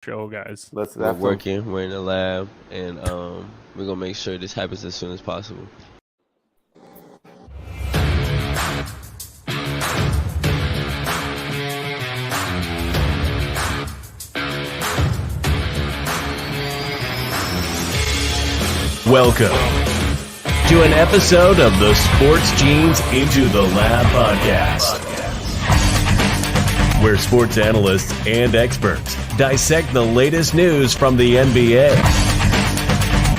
show, guys. We're working. We're in the lab, and we're gonna make sure this happens as soon as possible. Welcome to an episode of the Sports Genes Into the Lab podcast, where sports analysts and experts dissect the latest news from the NBA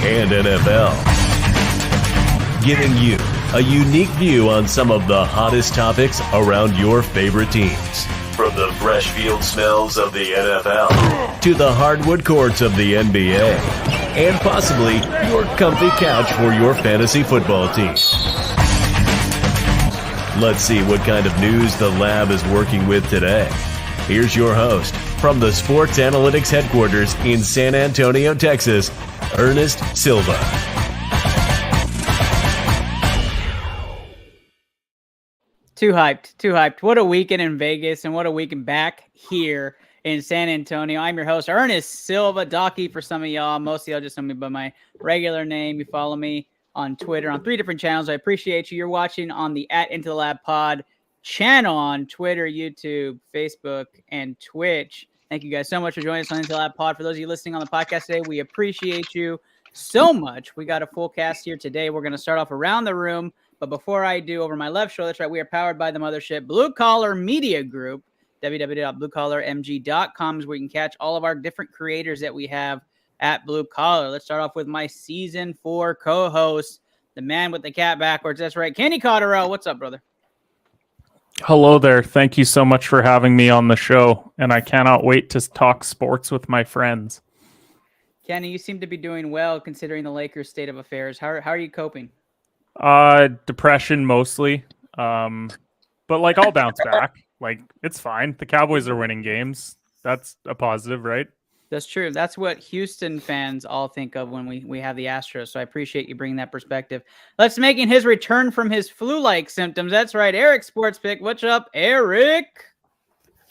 and NFL, giving you a unique view on some of the hottest topics around your favorite teams. From the fresh field smells of the NFL to the hardwood courts of the NBA, and possibly your comfy couch for your fantasy football team. Let's see what kind of news the lab is working with today. Here's your host from the Sports Analytics headquarters in San Antonio, Texas, Ernest Silva. Too hyped. What a weekend in Vegas and what a weekend back here in San Antonio. I'm your host, Ernest Silva, Docky for some of y'all. Most of y'all just know me by my regular name. You follow me on Twitter on 3 different channels. I appreciate you. You're watching on the @Into the Lab Pod channel on Twitter, YouTube, Facebook, and Twitch. Thank you guys so much for joining us on Into the Lab Pod. For those of you listening on the podcast today, we appreciate you so much. We got a full cast here today. We're going to start off around the room. But before I do, over my left shoulder, that's right, we are powered by the mothership Blue Collar Media Group. www.bluecollarmg.com is where you can catch all of our different creators that we have at Blue Collar. Let's start off with my season 4 co-host, the man with the cat backwards. That's right, Kenny Cotterell. What's up, brother? Hello there. Thank you so much for having me on the show, and I cannot wait to talk sports with my friends. Kenny, you seem to be doing well considering the Lakers' state of affairs. How are you coping? Depression mostly. But like I'll bounce back. Like it's fine. The Cowboys are winning games. That's a positive, right? That's true. That's what Houston fans all think of when we have the Astros. So I appreciate you bringing that perspective. Let's making his return from his flu-like symptoms. That's right, Eric Sports Pick. What's up, Eric?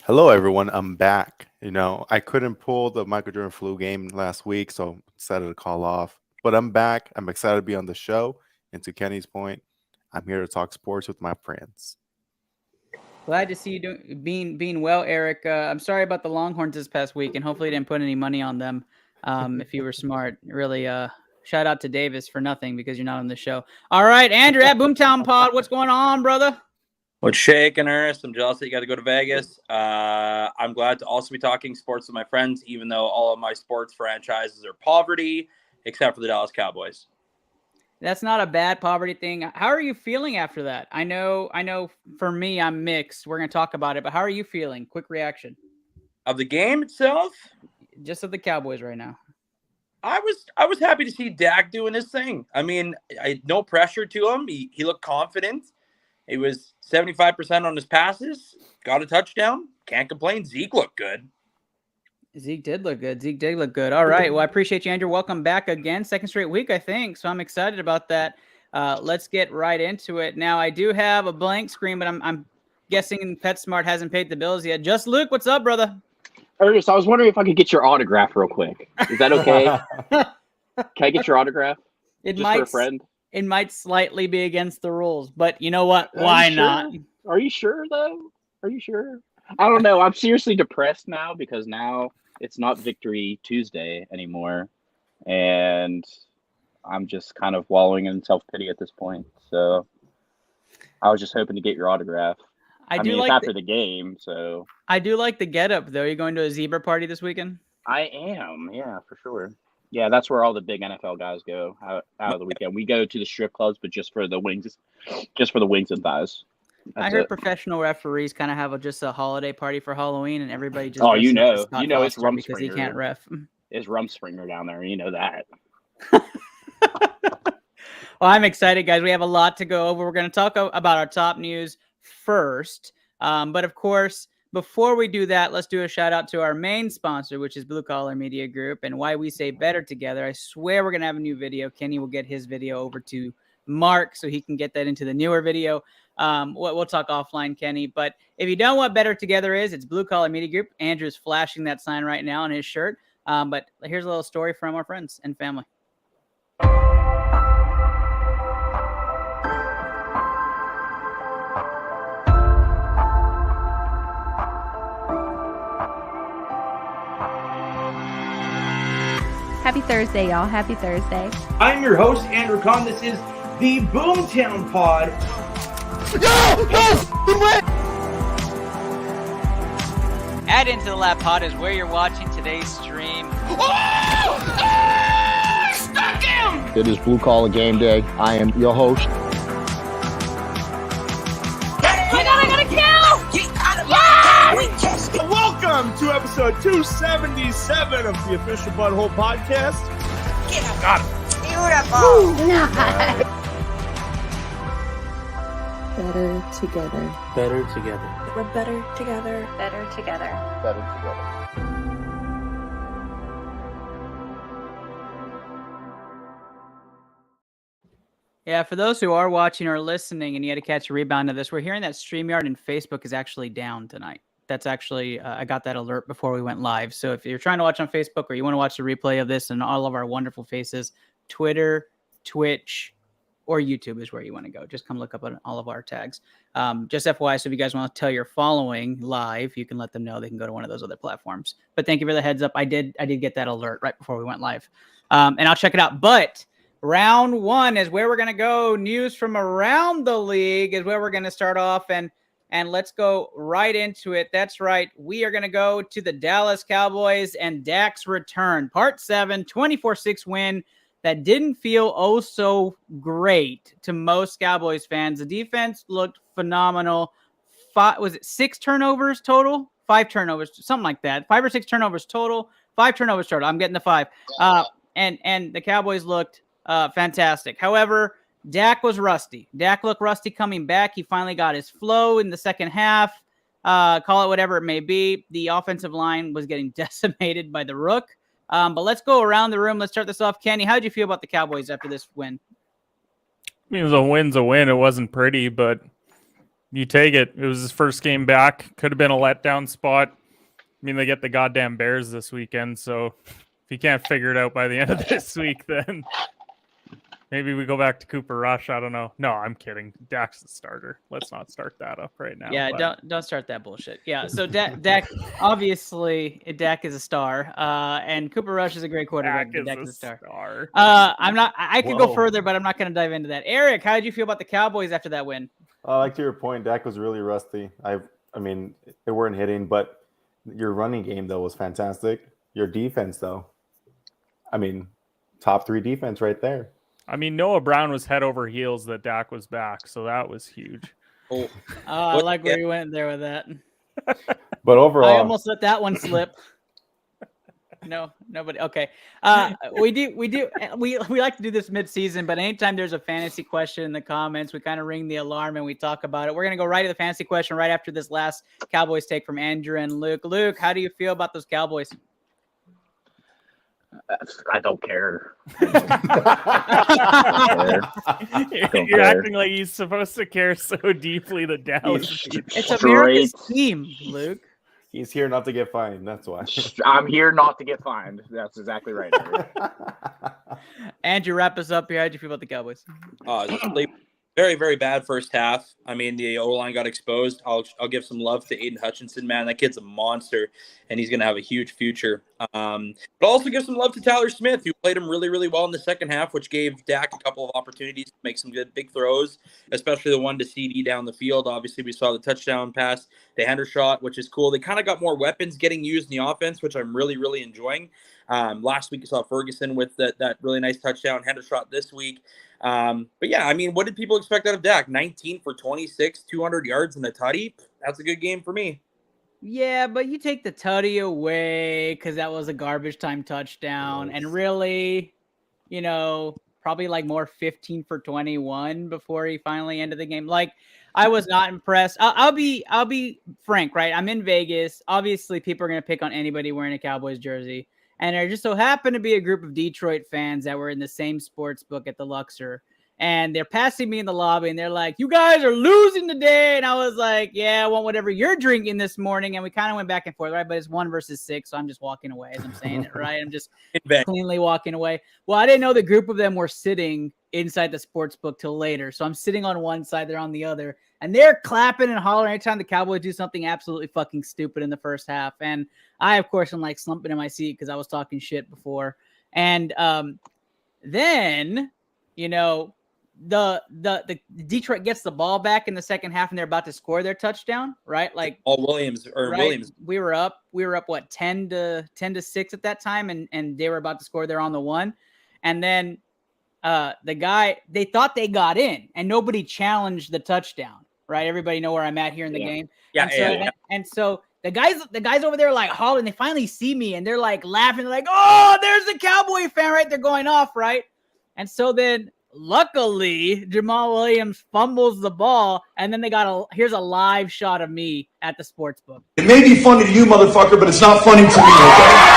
Hello, everyone. I'm back. I couldn't pull the Michael Jordan flu game last week, so decided to call off. But I'm back. I'm excited to be on the show. And to Kenny's point, I'm here to talk sports with my friends. Glad to see you being well, Eric. I'm sorry about the Longhorns this past week, and hopefully you didn't put any money on them. If you were smart, really. Shout out to Davis for nothing because you're not on the show. All right, Andrew at Boomtown Pod, what's going on, brother? What's shaking, Ernest? I'm jealous that you got to go to Vegas. I'm glad to also be talking sports with my friends, even though all of my sports franchises are poverty, except for the Dallas Cowboys. That's not a bad poverty thing. How are you feeling after that? I know for me, I'm mixed. We're going to talk about it, but how are you feeling? Quick reaction. Of the game itself? Just of the Cowboys right now. I was happy to see Dak doing his thing. I mean, no pressure to him. He looked confident. He was 75% on his passes. Got a touchdown. Can't complain. Zeke looked good. Zeke did look good. All right. Well, I appreciate you, Andrew. Welcome back again. Second straight week, I think. So I'm excited about that. Let's get right into it. Now, I do have a blank screen, but I'm guessing PetSmart hasn't paid the bills yet. Just Luke, what's up, brother? Ernest, I was wondering if I could get your autograph real quick. Is that okay? Can I get your autograph? For a friend? It might slightly be against the rules, but you know what? Why not? Are you sure, though? Are you sure? I don't know. I'm seriously depressed now because now it's not Victory Tuesday anymore. And I'm just kind of wallowing in self-pity at this point. So I was just hoping to get your autograph. I mean, it's after the game, so. I do like the getup, though. Are you going to a zebra party this weekend? I am, yeah, for sure. Yeah, that's where all the big NFL guys go out of the weekend. We go to the strip clubs, but just for the wings and thighs. I heard professional referees kind of have just a holiday party for Halloween, and everybody just it's Rumspringer because he can't ref. It's Rumspringer down there. You know that. Well, I'm excited, guys. We have a lot to go over. We're going to talk about our top news first, but of course, before we do that, let's do a shout out to our main sponsor, which is Blue Collar Media Group, and why we say better together. I swear we're going to have a new video. Kenny will get his video over to Mark so he can get that into the newer video. We'll talk offline, Kenny. But if you don't know what Better Together is, it's Blue Collar Media Group. Andrew's flashing that sign right now on his shirt. But here's a little story from our friends and family. Happy Thursday, y'all. Happy Thursday. I'm your host, Andrew Kahn. This is the Boomtown Pod. Add into the lap pod is where you're watching today's stream. Stuck him! It is Blue Collar Game Day. I am your host. I got a kill! Welcome to episode 277 of the Official Butthole Podcast. Got it. Better together. Better together. We're better together. Better together. Better together. Yeah, for those who are watching or listening and you had to catch a rebound of this, we're hearing that StreamYard and Facebook is actually down tonight. That's actually, I got that alert before we went live. So if you're trying to watch on Facebook or you want to watch the replay of this and all of our wonderful faces, Twitter, Twitch, or YouTube is where you want to go. Just come look up on all of our tags. Just FYI, so if you guys want to tell you're following live, you can let them know. They can go to one of those other platforms. But thank you for the heads up. I did get that alert right before we went live. And I'll check it out. But round one is where we're going to go. News from around the league is where we're going to start off. And let's go right into it. That's right. We are going to go to the Dallas Cowboys and Dak's return. Part 7, 24-6 win that didn't feel oh so great to most Cowboys fans. The defense looked phenomenal. Was it 6 turnovers total? 5 turnovers, something like that. 5 or 6 turnovers total. 5 turnovers total. I'm getting the 5. And the Cowboys looked fantastic. However, Dak was rusty. Dak looked rusty coming back. He finally got his flow in the second half. Call it whatever it may be. The offensive line was getting decimated by the Rook. But let's go around the room. Let's start this off. Kenny, how did you feel about the Cowboys after this win? I mean, a win's a win. It wasn't pretty, but you take it. It was his first game back. Could have been a letdown spot. I mean, they get the goddamn Bears this weekend, so if you can't figure it out by the end of this week, then maybe we go back to Cooper Rush. I don't know. No, I'm kidding. Dak's the starter. Let's not start that up right now. Yeah, don't start that bullshit. Yeah, so Dak obviously Dak is a star, and Cooper Rush is a great quarterback. Dak is a star. I could go further, but I'm not going to dive into that. Eric, how did you feel about the Cowboys after that win? Like to your point, Dak was really rusty. I mean, they weren't hitting, but your running game though was fantastic. Your defense though, I mean, top 3 defense right there. I mean, Noah Brown was head over heels that Dak was back, so that was huge. I like where you went there with that. But overall, I almost let that one slip. No, nobody. Okay. We like to do this mid-season, but anytime there's a fantasy question in the comments, we kind of ring the alarm and we talk about it. We're going to go right to the fantasy question right after this last Cowboys take from Andrew and Luke. Luke, how do you feel about those Cowboys? I don't care. You're acting like he's supposed to care so deeply that Dallas. It's America's team, Luke. He's here not to get fined. That's why. I'm here not to get fined. That's exactly right. Andrew, wrap us up here. How'd you feel about the Cowboys? Very, very bad first half. I mean, the O-line got exposed. I'll give some love to Aiden Hutchinson, man. That kid's a monster, and he's going to have a huge future. But also give some love to Tyler Smith, who played him really, really well in the second half, which gave Dak a couple of opportunities to make some good big throws, especially the one to CD down the field. Obviously, we saw the touchdown pass to Hendershot, which is cool. They kind of got more weapons getting used in the offense, which I'm really, really enjoying. Last week, you saw Ferguson with that really nice touchdown, Hendershot this week. But yeah, I mean, what did people expect out of Dak? 19 for 26, 200 yards and a tutty. That's a good game for me. Yeah, but you take the tutty away because that was a garbage time touchdown. And really, probably like more 15 for 21 before he finally ended the game. Like, I was not impressed. I'll be frank, right? I'm in Vegas. Obviously, people are going to pick on anybody wearing a Cowboys jersey. And there just so happened to be a group of Detroit fans that were in the same sports book at the Luxor. and they're passing me in the lobby, and they're like, "You guys are losing today," and I was like, "Yeah, I want whatever you're drinking this morning," and we kind of went back and forth, right? But it's 1 versus 6, so I'm just walking away as I'm saying it, right? I'm just cleanly walking away. Well, I didn't know the group of them were sitting inside the sports book till later, so I'm sitting on one side, they're on the other, and they're clapping and hollering anytime the Cowboys do something absolutely fucking stupid in the first half, and I, of course, am like slumping in my seat because I was talking shit before, and then, you know, the Detroit gets the ball back in the second half and they're about to score their touchdown, right? Like Williams. We were up what 10-6 at that time, and they were about to score there on the 1. And then the guy, they thought they got in and nobody challenged the touchdown, right? Everybody know where I'm at here in the game. And so the guys over there like hollering, they finally see me and they're like laughing. They're like, "Oh, there's the Cowboy fan," right? They're going off, right? And so then luckily Jamal Williams fumbles the ball, and then they got here's a live shot of me at the sports book. It may be funny to you, motherfucker, but it's not funny to me, okay?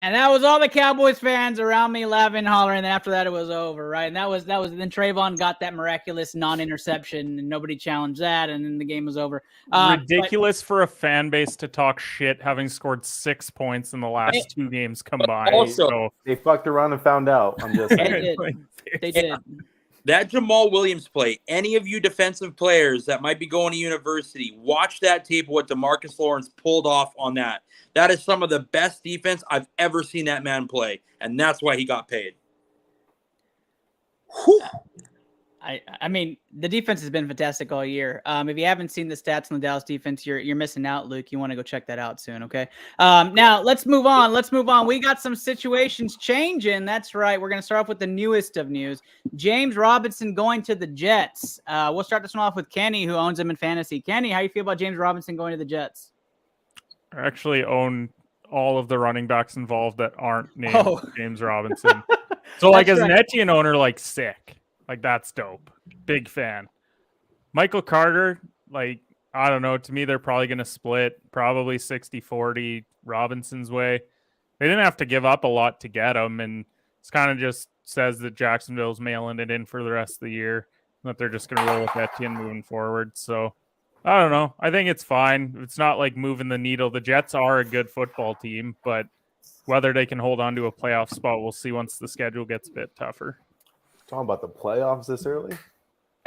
And that was all the Cowboys fans around me laughing and hollering. And after that, it was over, right? And that was then Trayvon got that miraculous non-interception, and nobody challenged that, and then the game was over. Ridiculous for a fan base to talk shit, having scored 6 points in the last 2 games combined. Also, they fucked around and found out. I'm just saying. They did. That Jamal Williams play, any of you defensive players that might be going to university, watch that tape of what DeMarcus Lawrence pulled off on that. That is some of the best defense I've ever seen that man play, and that's why he got paid. Whew. I mean, the defense has been fantastic all year. If you haven't seen the stats on the Dallas defense, you're missing out, Luke. You want to go check that out soon, okay? Now, let's move on. We got some situations changing. That's right. We're going to start off with the newest of news. James Robinson going to the Jets. We'll start this one off with Kenny, who owns him in fantasy. Kenny, how you feel about James Robinson going to the Jets? I actually own all of the running backs involved that aren't named James Robinson. So, like, as an Etienne owner, like, sick. Like, that's dope. Big fan. Michael Carter, like, I don't know. To me, they're probably going to split probably 60-40 Robinson's way. They didn't have to give up a lot to get him, and it's kind of just says that Jacksonville's mailing it in for the rest of the year, that they're just going to roll with Etienne moving forward. So, I don't know. I think it's fine. It's not like moving the needle. The Jets are a good football team, but whether they can hold on to a playoff spot, we'll see once the schedule gets a bit tougher. Talking about the playoffs this early?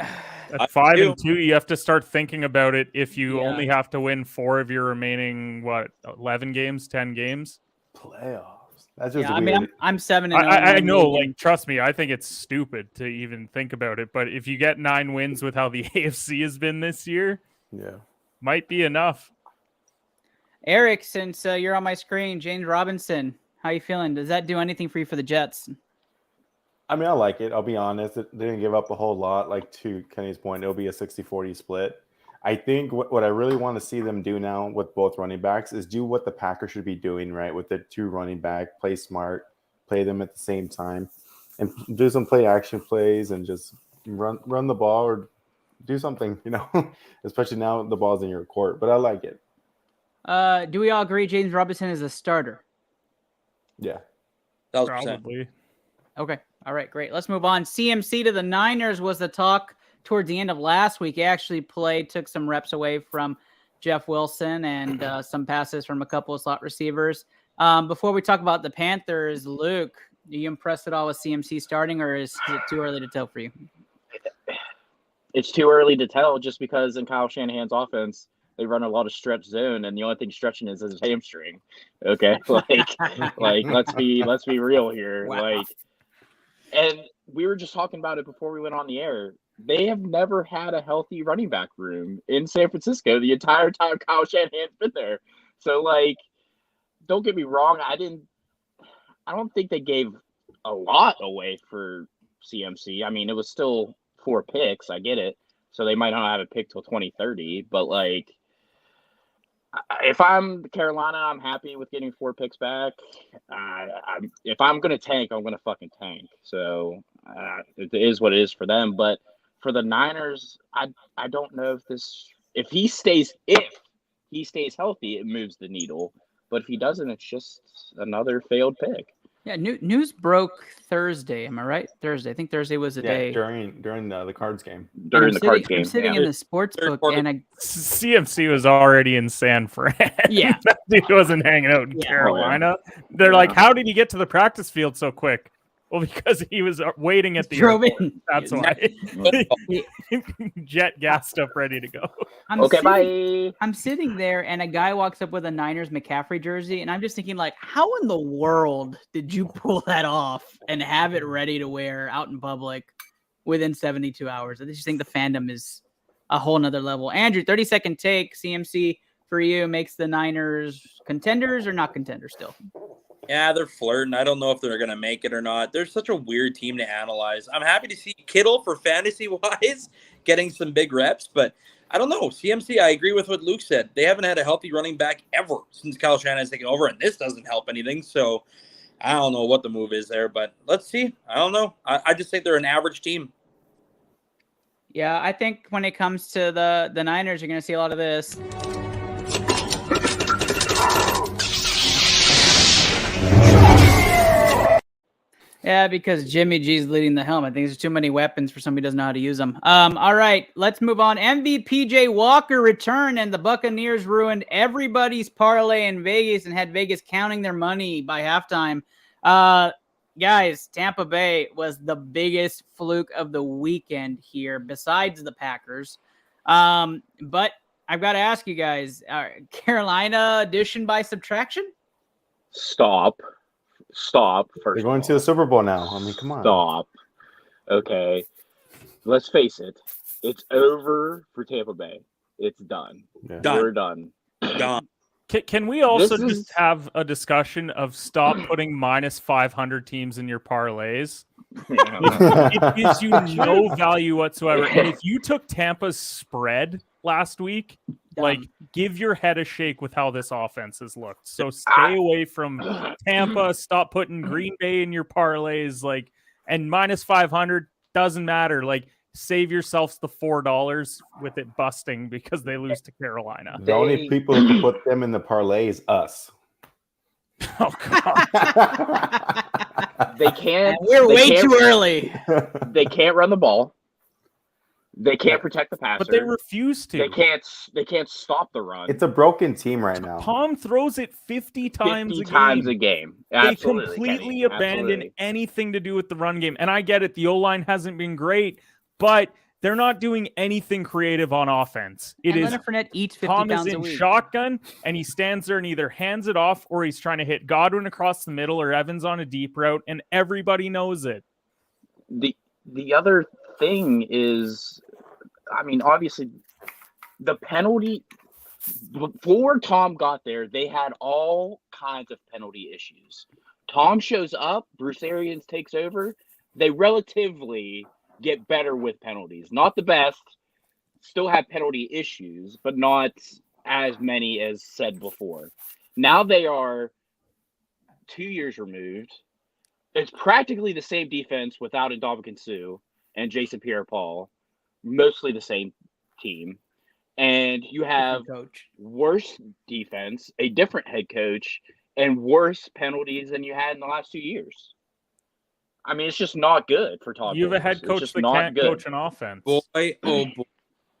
At 5-2, you have to start thinking about it if you only have to win 4 of your remaining, 11 games, 10 games? Playoffs. That's just weird. I mean, I'm 7-0. I know, like, trust me, I think it's stupid to even think about it. But if you get 9 wins with how the AFC has been this year, might be enough. Eric, since you're on my screen, James Robinson, how you feeling? Does that do anything for you for the Jets? I mean, I like it. I'll be honest. They didn't give up a whole lot. Like, to Kenny's point, it'll be a 60-40 split. I think what I really want to see them do now with both running backs is do what the Packers should be doing, right? With the 2 running back, play smart, play them at the same time, and do some play action plays and just run the ball or do something, especially now the ball's in your court. But I like it. Do we all agree James Robinson is a starter? Yeah. Probably. Okay. All right, great. Let's move on. CMC to the Niners was the talk towards the end of last week. He actually took some reps away from Jeff Wilson and some passes from a couple of slot receivers. Before we talk about the Panthers, Luke, are you impressed at all with CMC starting, or is it too early to tell for you? It's too early to tell just because in Kyle Shanahan's offense, they run a lot of stretch zone, and the only thing stretching is his hamstring. Okay, like let's be real here. Wow. And we were just talking about it before we went on the air. They have never had a healthy running back room in San Francisco the entire time Kyle Shanahan's been there. So, don't get me wrong. I don't think they gave a lot away for CMC. I mean, it was still 4 picks. I get it. So they might not have a pick till 2030. But, if I'm Carolina, I'm happy with getting 4 picks back. If I'm going to tank, I'm going to fucking tank. So it is what it is for them. But for the Niners, I don't know if he stays healthy, it moves the needle. But if he doesn't, it's just another failed pick. Yeah, news broke Thursday. Am I right? Thursday. I think Thursday was the day. during the Cards game. During the Cards game. I'm sitting in the sports book, and CMC was already in San Fran. Yeah. That dude wasn't hanging out in Carolina. They're like, how did he get to the practice field so quick? Well, because he was waiting at the airport. That's why. Jet gassed up, ready to go. Bye. I'm sitting there, and a guy walks up with a Niners McCaffrey jersey, and I'm just thinking, like, how in the world did you pull that off and have it ready to wear out in public within 72 hours? I just think the fandom is a whole nother level. Andrew, 30-second take. CMC for you makes the Niners contenders or not contenders still? Yeah, they're flirting. I don't know if they're going to make it or not. They're such a weird team to analyze. I'm happy to see Kittle for fantasy-wise getting some big reps, but I don't know. CMC, I agree with what Luke said. They haven't had a healthy running back ever since Kyle Shanahan has taken over, and this doesn't help anything. So I don't know what the move is there, but let's see. I don't know. I just think they're an average team. Yeah, I think when it comes to the Niners, you're going to see a lot of this. Yeah, because Jimmy G's leading the helm. I think there's too many weapons for somebody who doesn't know how to use them. All right, let's move on. MVP J. Walker returned, and the Buccaneers ruined everybody's parlay in Vegas and had Vegas counting their money by halftime. Guys, Tampa Bay was the biggest fluke of the weekend here, besides the Packers. But I've got to ask you guys, Carolina addition by subtraction? Stop. First, They're going to the Super Bowl now. I mean, come on. Stop. Okay. Let's face it. It's over for Tampa Bay. It's done. Yeah. We're done. Done. Can we also just have a discussion of stop putting minus 500 teams in your parlays? It gives you no value whatsoever. And if you took Tampa's spread last week, like, give your head a shake with how this offense has looked. So stay away from Tampa. Stop putting Green Bay in your parlays. Like, and minus 500 doesn't matter. Like, save yourselves the $4 with it busting because they lose to Carolina. The only people who can put them in the parlay is us. Oh, God. They can't. We're way too early. They can't run the ball. They can't protect the passer. But they refuse to. They can't stop the run. It's a broken team right now. Tom throws it 50 times a game. They completely abandon anything to do with the run game. And I get it. The O-line hasn't been great, but they're not doing anything creative on offense. Leonard Fournette eats 50 Tom pounds is a in week. shotgun, and he stands there and either hands it off or he's trying to hit Godwin across the middle or Evans on a deep route, and everybody knows it. The other thing is, I mean, obviously, the penalty before Tom got there, they had all kinds of penalty issues. Tom shows up, Bruce Arians takes over. They relatively get better with penalties. Not the best, still have penalty issues, but not as many as said before. Now they are 2 years removed. It's practically the same defense without Ndamukong Suh and Jason Pierre-Paul. Mostly the same team. And you have worse defense, a different head coach, and worse penalties than you had in the last 2 years. I mean, it's just not good for Todd. You have a head coach that can't coach an offense. Boy, oh boy.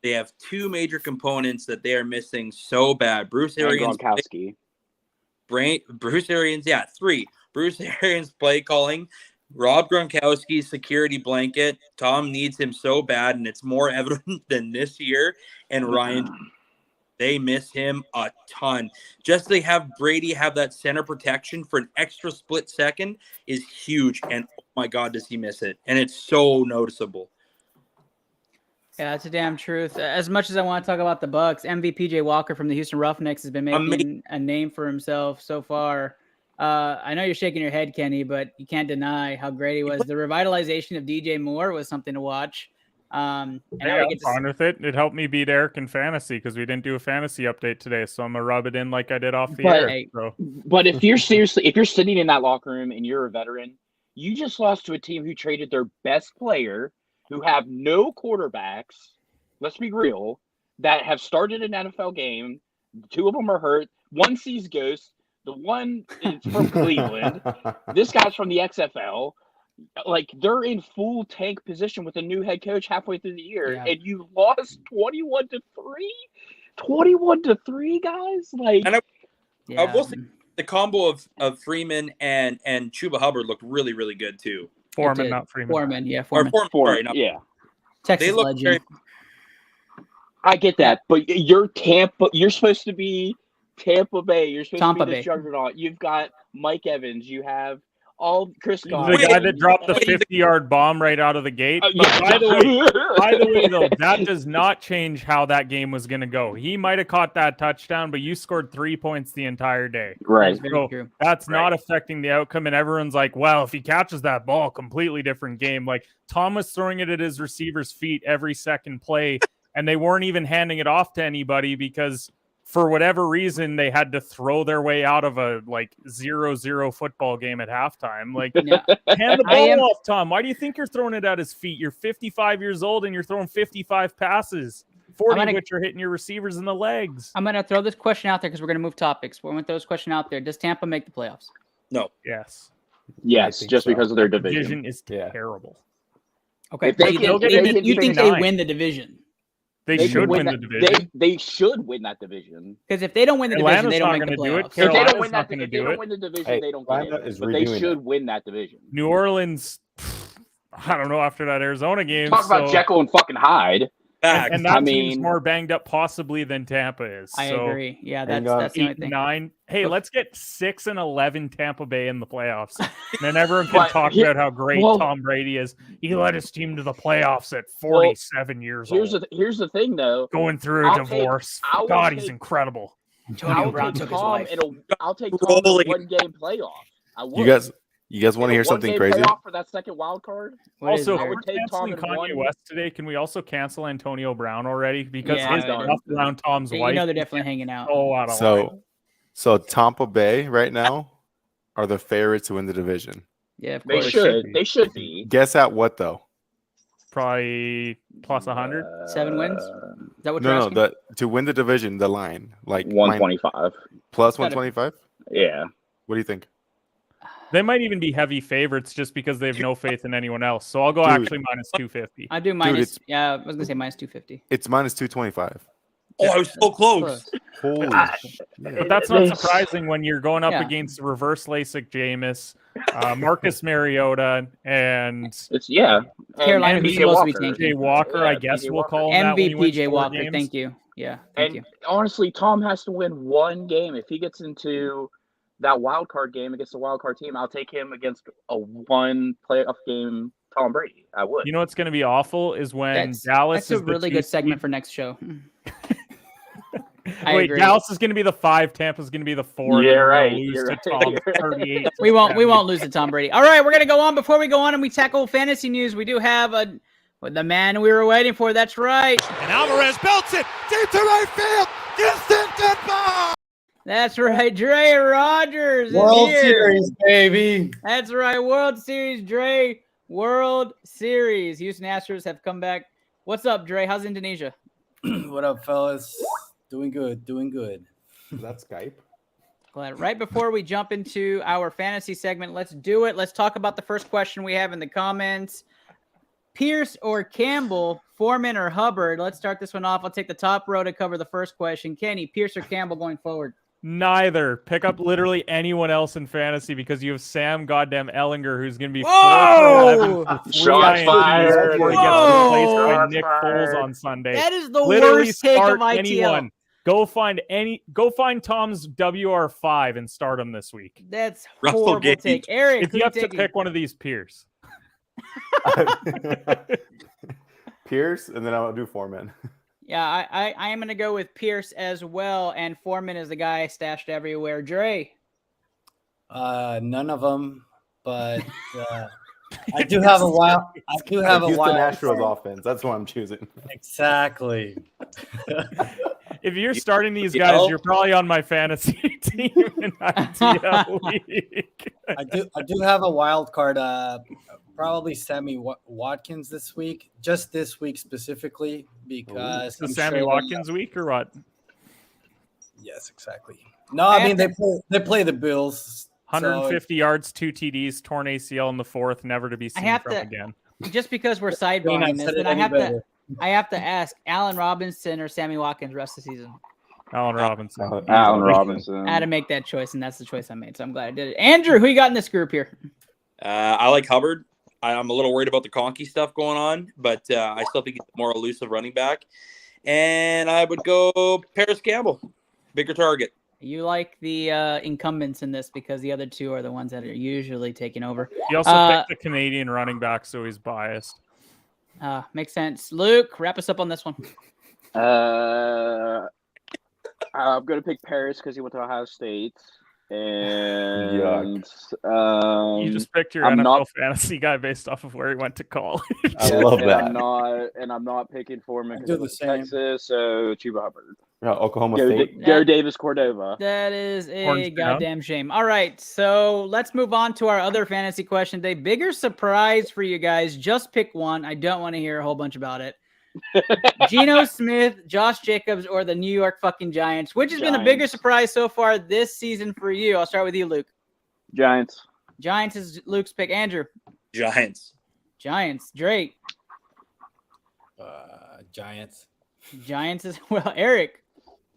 They have two major components that they are missing so bad. Bruce Arians. Bruce Arians, three. Bruce Arians play calling. Rob Gronkowski's security blanket. Tom needs him so bad, and it's more evident than this year. And Ryan, they miss him a ton. Just to have Brady have that center protection for an extra split second is huge. And oh my God, does he miss it? And it's so noticeable. Yeah, that's a damn truth. As much as I want to talk about the Bucs, MVP J. Walker from the Houston Roughnecks has been making a name for himself so far. I know you're shaking your head, Kenny, but you can't deny how great he was. The revitalization of DJ Moore was something to watch. And I'm fine with it. It helped me beat Eric in fantasy because we didn't do a fantasy update today. So I'm gonna rub it in like I did off the air. So. But if you're sitting in that locker room and you're a veteran, you just lost to a team who traded their best player, who have no quarterbacks. Let's be real, that have started an NFL game. Two of them are hurt. One sees ghosts. The one is from Cleveland. This guy's from the XFL. Like, they're in full tank position with a new head coach halfway through the year, and you lost 21-3? 21-3, guys? Like, and I will say the combo of Freeman and Chuba Hubbard looked really, really good too. Foreman, not Freeman. Foreman, yeah, Foreman. Sorry, not yeah. Texas they look legend. very, I get that, but you're Tampa. You're supposed to be Tampa Bay. You're supposed Tampa to be Bay. the juggernaut. You've got Mike Evans. You have all Chris The Godwin. guy that dropped the 50-yard bomb right out of the gate. But yeah. by the way, though, that does not change how that game was going to go. He might have caught that touchdown, but you scored 3 points the entire day. Right. So that's not affecting the outcome. And everyone's like, well, if he catches that ball, completely different game. Like, Tom was throwing it at his receiver's feet every second play, and they weren't even handing it off to anybody because for whatever reason, they had to throw their way out of a 0-0 football game at halftime. Like, hand the ball off, Tom. Why do you think you're throwing it at his feet? You're 55 years old and you're throwing 55 passes, 40 of which are hitting your receivers in the legs. I'm going to throw this question out there because we're going to move topics. We're going to throw this question out there. Does Tampa make the playoffs? No. Yes. Yes, just because of their division. Division is terrible. Okay. You think they win the division? They should win the division. They should win that division. Because if they don't win the division, they don't make the playoffs. If they don't win that division, they don't get it. But they should win that division. New Orleans, I don't know, after that Arizona game. Talk about Jekyll and fucking Hyde. And that team's more banged up possibly than Tampa is. I agree. Yeah, that's the only thing. 8-9. Hey, let's get 6-11 Tampa Bay in the playoffs. And then everyone can talk about how great Tom Brady is. He led his team to the playoffs at 47 years old. Here's the thing, though. Going through a divorce. God, he's incredible. Antonio Brown took his life. I'll take Tom in a one-game playoff. I would. You guys want to hear something crazy? For that second wild card? Also, if I we're would take Tom canceling in Kanye one. West today, can we also cancel Antonio Brown already? Because Yeah, his stuff around Tom's wife. You know they're definitely hanging out. Oh, out of line. So Tampa Bay right now are the favorites to win the division. Yeah, of course. They should be. Guess at what though? Probably plus 100. 7 wins. Is that what you're asking? No. To win the division, the line like 125 plus 125. Yeah. What do you think? They might even be heavy favorites just because they have no faith in anyone else. So I'll go actually minus 250. I do minus. I was gonna say minus 250. It's minus 225. Oh, I was so close. Holy But that's not surprising when you're going up against reverse LASIK Jameis, Marcus Mariota, and Carolina, who's supposed to be tanking. PJ Walker, I guess we'll call him that. MVP PJ Walker. Thank you. Yeah, thank you. Honestly, Tom has to win one game. If he gets into that wild card game against the wild card team, I'll take him against a one playoff game. Tom Brady, I would. You know what's going to be awful is when Dallas. That's a really good segment for next show. Wait, Dallas is going to be the 5. Tampa's going to be the 4. Yeah, right. We won't lose to Tom Brady. All right, we're going to go on. Before we go on and we tackle fantasy news, we do have the man we were waiting for. That's right. And Alvarez belts it deep to right field. Distant goodbye. That's right, Dre Rogers is World here. Series, baby. That's right, World Series, Dre. World Series. Houston Astros have come back. What's up, Dre? How's Indonesia? What up, fellas? Doing good. Is that Skype? Glad. Right before we jump into our fantasy segment, let's do it. Let's talk about the first question we have in the comments. Pierce or Campbell, Foreman or Hubbard? Let's start this one off. I'll take the top row to cover the first question. Kenny, Pierce or Campbell going forward? Neither. Pick up literally anyone else in fantasy because you have Sam goddamn Ellinger who's going to be 4 for 11 for 3 Shots fired. before he gets replaced by Nick Foles on Sunday. That is the Literally worst take of start ITL. anyone. Go find Tom's WR5 and start him this week. That's Russell horrible Gage. take. Eric, If you have to pick one of these Pierce. Pierce, and then I'll do Foreman. Yeah, I am going to go with Pierce as well, and Foreman is the guy stashed everywhere. Dre? None of them, but I do have a wild. Houston Astros offense. That's what I'm choosing. Exactly. If you're starting these guys, you're probably on my fantasy team in ITL league. I do have a wild card. Probably Sammy Watkins this week, just this week specifically, because the Sammy Watkins week or what? Yes, exactly. No, I mean they play the Bills. 150 yards, 2 TDs, torn ACL in the fourth, never to be seen from again. Just because we're sidebarring this, then I have to ask Allen Robinson or Sammy Watkins rest of the season. Allen Robinson. Allen Robinson. I had to make that choice, and that's the choice I made. So I'm glad I did it. Andrew, who you got in this group here? I like Hubbard. I'm a little worried about the Conkey stuff going on, but I still think he's a more elusive running back. And I would go Paris Campbell, bigger target. You like the incumbents in this because the other two are the ones that are usually taking over. He also picked the Canadian running back, so he's biased. Makes sense. Luke, wrap us up on this one. I'm going to pick Paris because he went to Ohio State. And you just picked your NFL fantasy guy based off of where he went to college. I love that. I'm not picking Foreman because he went to Texas, so Chuba Hubbard. Oklahoma State. Go Davis Cordova. That is a goddamn shame. All right, so let's move on to our other fantasy question today. Bigger surprise for you guys. Just pick one. I don't want to hear a whole bunch about it. Geno Smith, Josh Jacobs, or the New York fucking Giants? Which has been a bigger surprise so far this season for you? I'll start with you, Luke. Giants. Giants is Luke's pick. Andrew. Giants. Drake. Giants. Giants as well. Eric.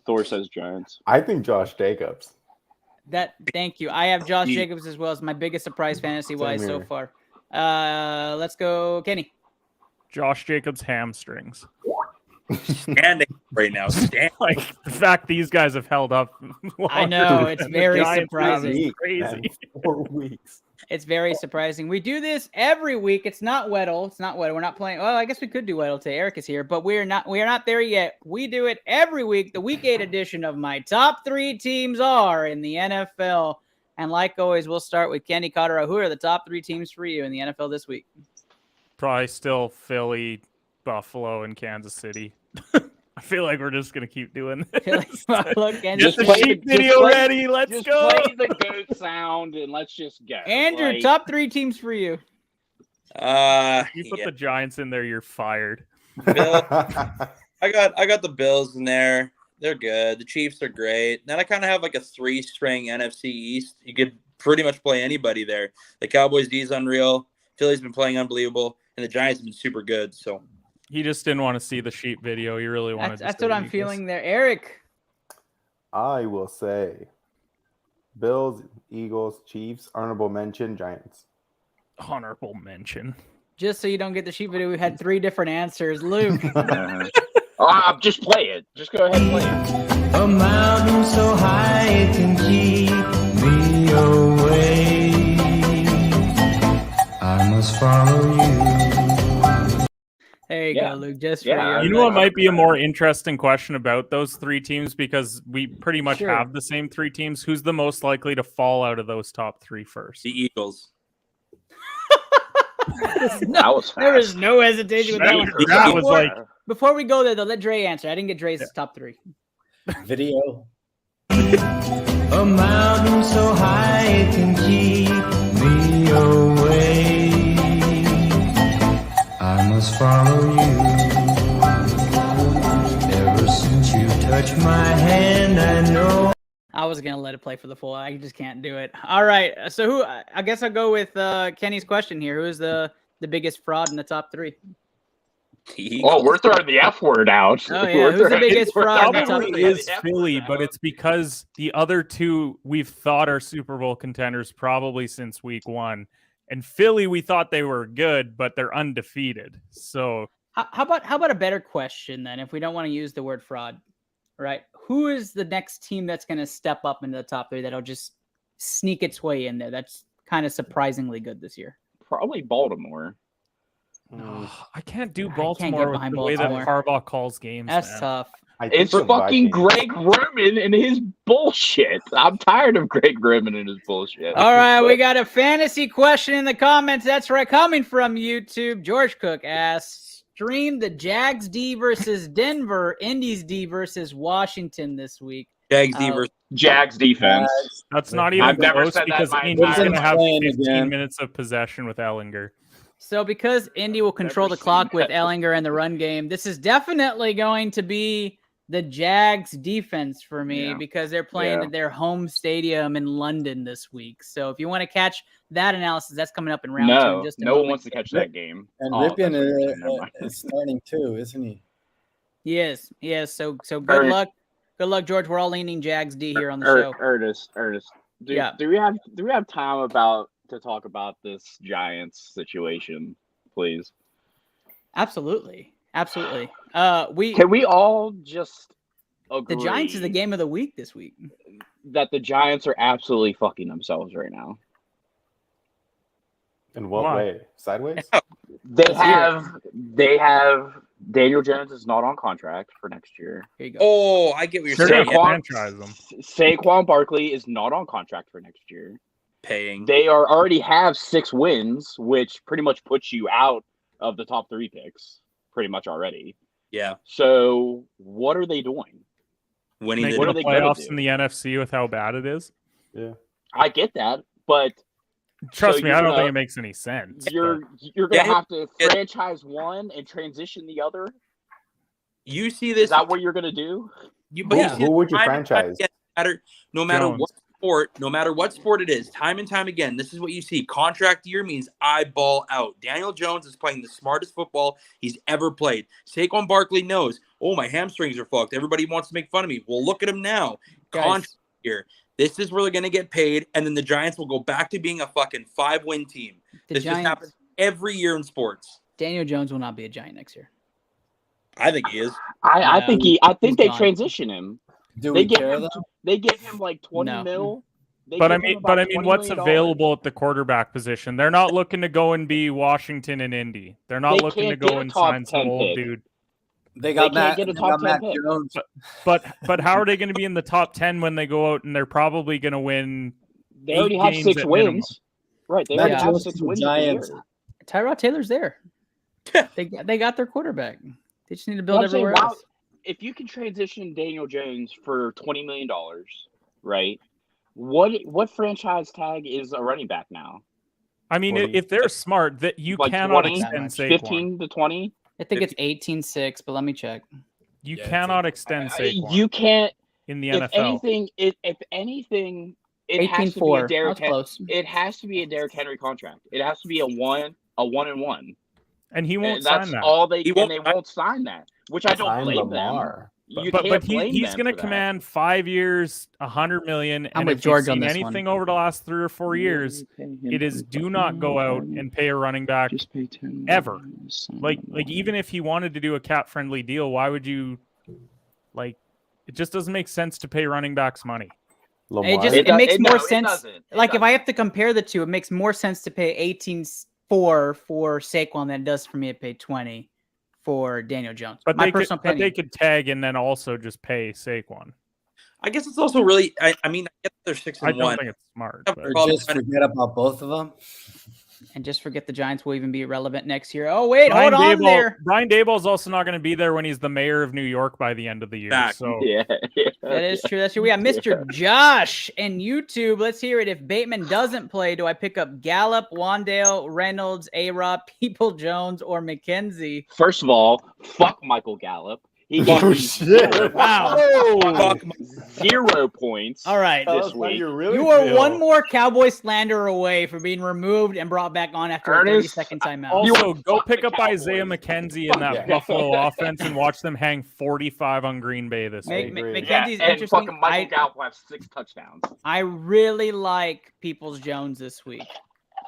Thor says Giants. I think Josh Jacobs. Thank you. I have Josh Jacobs as well as my biggest surprise fantasy-wise so far. Let's go, Kenny. Josh Jacobs' hamstrings. Standing right now. Like the fact these guys have held up. I know it's very surprising. Crazy. 4 weeks. It's very surprising. We do this every week. It's not Weddle. We're not playing. Well, I guess we could do Weddle today. Eric is here, but we are not there yet. We do it every week. The week 8 edition of my top 3 teams are in the NFL. And like always, we'll start with Kenny Cotterill. Who are the top 3 teams for you in the NFL this week? Probably still Philly, Buffalo, and Kansas City. I feel like we're just gonna keep doing this. Get the sheep video ready. Let's go. Play the goat sound and let's just go. Andrew, top 3 teams for you. You put the Giants in there, you're fired. I got the Bills in there. They're good. The Chiefs are great. Then I kind of have like a 3-string NFC East. You could pretty much play anybody there. The Cowboys D is unreal. Philly's been playing unbelievable, and the Giants have been super good. So he just didn't want to see the sheep video. He really wanted. That's what I'm feeling there, Eric. I will say, Bills, Eagles, Chiefs. Honorable mention, Giants. Honorable mention. Just so you don't get the sheep video, we had 3 different answers. Luke. Just play it. Just go ahead and play it. A mountain so high it can keep me away. I must follow you. There you go, Luke. Just for you. You know what might be a more interesting question about those 3 teams, because we pretty much have the same 3 teams. Who's the most likely to fall out of those top 3 first? The Eagles. There was no hesitation with that one. That was like. Before we go there, though, let Dre answer. I didn't get Dre's top 3. Video. A mountain so high it can keep me away. I must follow you. Ever since you touched my hand, I know. I was gonna let it play for the full. I just can't do it. All right. So who? I guess I'll go with Kenny's question here. Who is the biggest fraud in the top 3? Oh, we're throwing the F word out. Oh yeah, who's the biggest fraud? Probably is Philly, but it's because the other 2 we've thought are Super Bowl contenders probably since week 1, and Philly we thought they were good, but they're undefeated. So how about a better question then? If we don't want to use the word fraud, right? Who is the next team that's going to step up into the top 3 that'll just sneak its way in there? That's kind of surprisingly good this year. Probably Baltimore. I can't do Baltimore with the way that Harbaugh calls games. That's tough. It's fucking Greg Roman and his bullshit. I'm tired of Greg Roman and his bullshit. All right, we got a fantasy question in the comments. That's right, coming from YouTube. George Cook asks, stream the Jags D versus Denver, Indies D versus Washington this week. Jags D versus Jags defense. That's not even close because Indy's going to have 15 minutes of possession with Ellinger. So because Indy will control the clock with Ellinger and the run game, this is definitely going to be the Jags defense for me because they're playing Yeah. at their home stadium in London this week. So if you want to catch that analysis, that's coming up in round 2 in just a No one moment. wants to catch that game. And Oh, Ripien that's what you're saying. Never mind. is starting too, isn't he? He is. So good luck. Good luck, George. We're all leaning Jags D here on the show. Ernest. Do we have time to talk about this Giants situation, please? Absolutely. Can we all just agree the Giants is the game of the week this week? That the Giants are absolutely fucking themselves right now? In what way? Sideways? They have Daniel Jones is not on contract for next year. Here you go. Oh, I get what you're saying. Saquon Barkley is not on contract for next year. Paying. They already have 6 wins, which pretty much puts you out of the top 3 picks pretty much already. Yeah. So what are they doing? Winning the playoffs in the NFC with how bad it is. Yeah. I get that, but trust me, I don't think it makes any sense. You're gonna have to franchise one and transition the other. You see this? Is that what you're gonna do? Who would you franchise? No matter what sport it is, time and time again, this is what you see. Contract year means I ball out. Daniel Jones is playing the smartest football he's ever played. Saquon Barkley knows, my hamstrings are fucked. Everybody wants to make fun of me. Well, look at him now. Contract year. This is where they're going to get paid, and then the Giants will go back to being a fucking 5-win team. This just happens every year in sports. Daniel Jones will not be a Giant next year. I think he is. I think they transition him. They give him like 20 mil. But I mean, what's available at the quarterback position? They're not looking to go and be Washington and Indy. They're not looking to go and sign some old dude. They got Matt Jones. But how are they going to be in the top 10 when they go out and they're probably going to win? They already have 6 wins. Minimum. Right. They already have 6 wins. Tyrod Taylor's there. they got their quarterback. They just need to build everywhere else. If you can transition Daniel Jones for $20 million, right? What franchise tag is a running back now? I mean, 20. If they're smart, that you like cannot 20, extend Saquon. 15 to 20. I think it's 18-6, but let me check. You cannot extend Saquon. You can't in the NFL. If anything, it has to be a Derrick Henry. It has to be a Derrick Henry contract. It has to be a 1-and-1. And he won't sign that. All they won't sign that, which I don't blame them. But he's going to command 5 years, $100 million. I'm and with if George you've on seen this anything one. over the last 3 or 4 years, it is do not go out and pay a running back ever. Like even if he wanted to do a cap friendly deal, why would you? Like, it just doesn't make sense to pay running backs money. It makes more sense. If I have to compare the two, it makes more sense to pay 18-4 for Saquon than it does for me to pay 20 for Daniel Jones. But they could tag and then also just pay Saquon. I guess it's also really. I mean, I get they're 6-1. I don't think it's smart. Or just forget about both of them. And just forget the Giants will even be relevant next year. Oh, wait, hold on there. Brian Daboll's also not going to be there when he's the mayor of New York by the end of the year. So that is true. That's true. We got Mr. Josh and YouTube. Let's hear it. If Bateman doesn't play, do I pick up Gallup, Wandale, Reynolds, A-Rob, People Jones, or McKenzie? First of all, fuck Michael Gallup. He gave me 0 points. All right. This week. You are one more Cowboy slander away from being removed and brought back on after a 30-second timeout. Also, go pick up Isaiah McKenzie in that Buffalo offense and watch them hang 45 on Green Bay this week. McKenzie's and interesting. Fucking Michael Gallup will have 6 touchdowns. I really like Peoples Jones this week.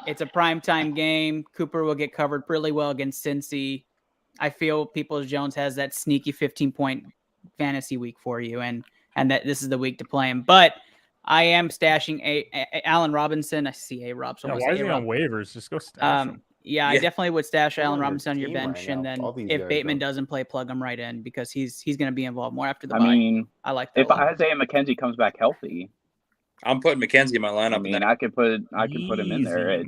It's a primetime game. Cooper will get covered really well against Cincy. I feel Peoples Jones has that sneaky 15-point fantasy week for you, and that this is the week to play him. But I am stashing Allen Robinson. I see A-Rob. So why is he on waivers? Just go stash him. Yeah, I definitely would stash Allen Robinson on your bench, and then if Bateman doesn't play, plug him right in because he's going to be involved more after the bye. Mean, I like that. If Isaiah McKenzie comes back healthy, I'm putting McKenzie in my lineup. I mean, I could put him in there.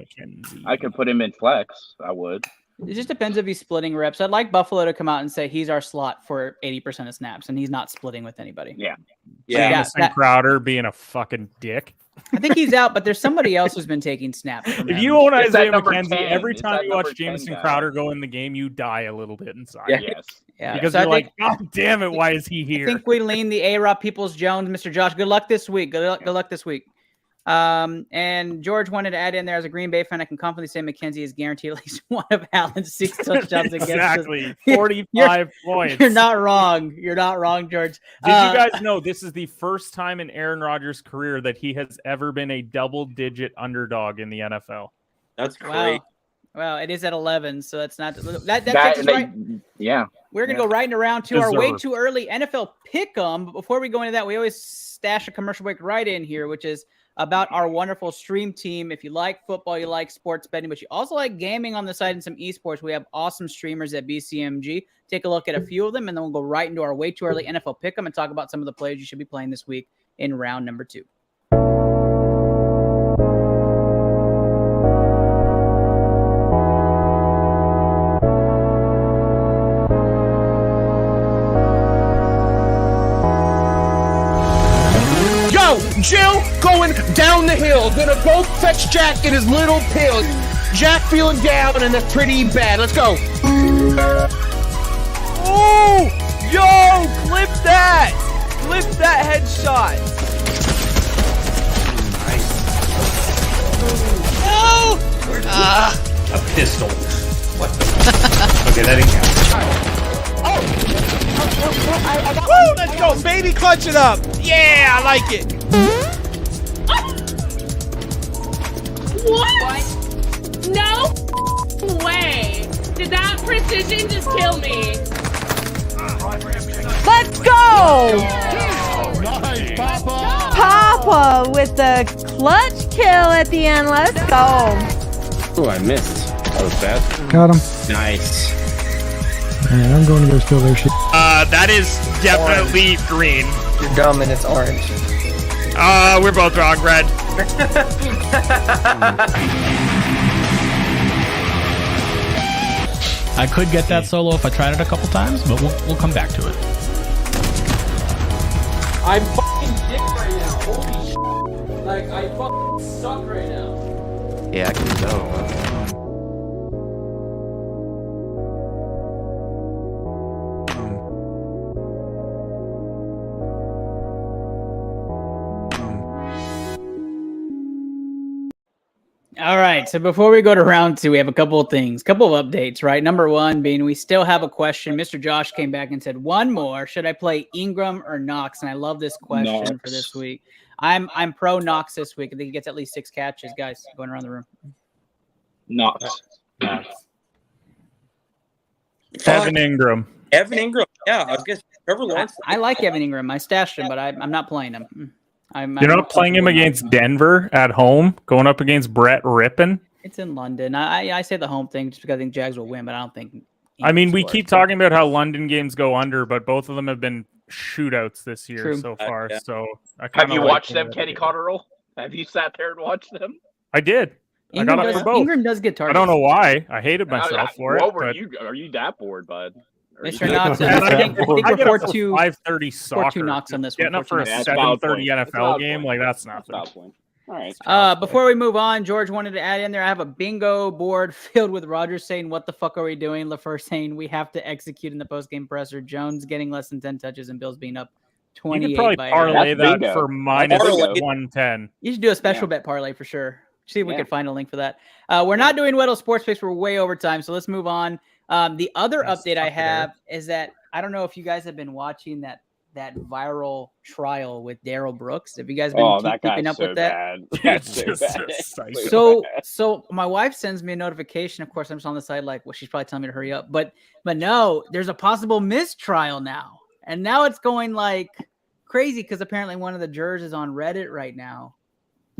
I could put him in flex. I would. It just depends if he's splitting reps. I'd like Buffalo to come out and say he's our slot for 80% of snaps, and he's not splitting with anybody. Yeah. Jamison Crowder being a fucking dick. I think he's out, but there's somebody else who's been taking snaps. From If him. you own It's that Isaiah number McKenzie, 10. every It's time that you watch number 10 Jamison guy. Crowder go in the game, you die a little bit inside. Yeah. Yes. Yeah, Because so you're I like, think, God damn it, why is he I here? think we lean the A-Rob Peoples-Jones, Mr. Josh. Good luck this week. Good luck this week. And George wanted to add in there as a Green Bay fan, I can confidently say McKenzie is guaranteed at least one of Allen's 6 touchdowns against us. Exactly. 45 points. You're not wrong. You're not wrong, George. Did you guys know this is the first time in Aaron Rodgers' career that he has ever been a double-digit underdog in the NFL? That's great. Wow, it is at 11, so that's not that takes us right. Yeah. We're gonna go right into round 2. Our way Deserved. too early NFL pick'em. But before we go into that, we always stash a commercial break right in here, which is about our wonderful stream team. If you like football, you like sports betting, but you also like gaming on the side and some esports, we have awesome streamers at BCMG. Take a look at a few of them, and then we'll go right into our way too early NFL pick'em and talk about some of the players you should be playing this week in round number 2. Yo, Jill going down the hill. Gonna go fetch Jack in his little pill. Jack feeling down and that's pretty bad. Let's go. Oh, yo, clip that. Clip that headshot. No! A pistol. What the Okay, that didn't count. Woo, let's go, baby. Clutch it up. Yeah, I like it. What? No way. Did that precision just kill me? Let's go! Nice, Papa. Papa with the clutch kill at the end. Let's go. Oh, I missed. That was bad. Got him. Nice. Alright, I'm going to go steal their shit. That is definitely green. You're dumb and it's orange. We're both wrong, red. I could get that solo if I tried it a couple times, but we'll come back to it. I'm fucking dick right now. Holy shit. Like, I fucking suck right now. Yeah, I can go. All right, so before we go to round 2, we have a couple of things, couple of updates, right? Number 1 being we still have a question. Mr. Josh came back and said, one more. Should I play Ingram or Knox? And I love this question for this week. I'm pro Knox this week. I think he gets at least 6 catches, guys, going around the room. Knox. Evan Ingram. Evan Ingram. Yeah, I was guessing Trevor Lawrence. I like Evan Ingram. I stashed him, but I'm not playing him. You're not playing him against Denver at home, going up against Brett Rippin. It's in London. I say the home thing just because I think Jags will win, but I don't think. I mean, we keep talking about how London games go under, but both of them have been shootouts this year True. so far. Yeah. So I Have you like watched the- them, Kenny Cotterill? Have you sat there and watched them? I did. Ingram I got does, up for both. Ingram does get I targets. don't know why. I hated myself for it. What were but you? Are you that bored, bud? Mr. Knox, I think I we're get up for 4-2. 5:30 soccer. 4-2 Knox on this one. Getting up for a 4-2 Knox. 7:30 NFL game, like that's nothing. All right. Before we move on, George wanted to add in there. I have a bingo board filled with Rogers saying, "What the fuck are we doing?" LaFleur saying, "We have to execute in the post-game presser." Jones getting less than 10 touches and Bills being up You 28. could probably by parlay that bingo. for minus Parlay. 110. You should do a special bet parlay for sure. See if we Yeah. can find a link for that. We're not doing Weddle Sports Picks. We're way over time, so let's move on. The other update I have is that I don't know if you guys have been watching that viral trial with Darrell Brooks. Have you guys been keeping up with that? Bad. That's so Just bad. a psycho. So my wife sends me a notification. Of course, I'm just on the side like, well, she's probably telling me to hurry up. But no, there's a possible mistrial now, and now it's going like crazy because apparently one of the jurors is on Reddit right now,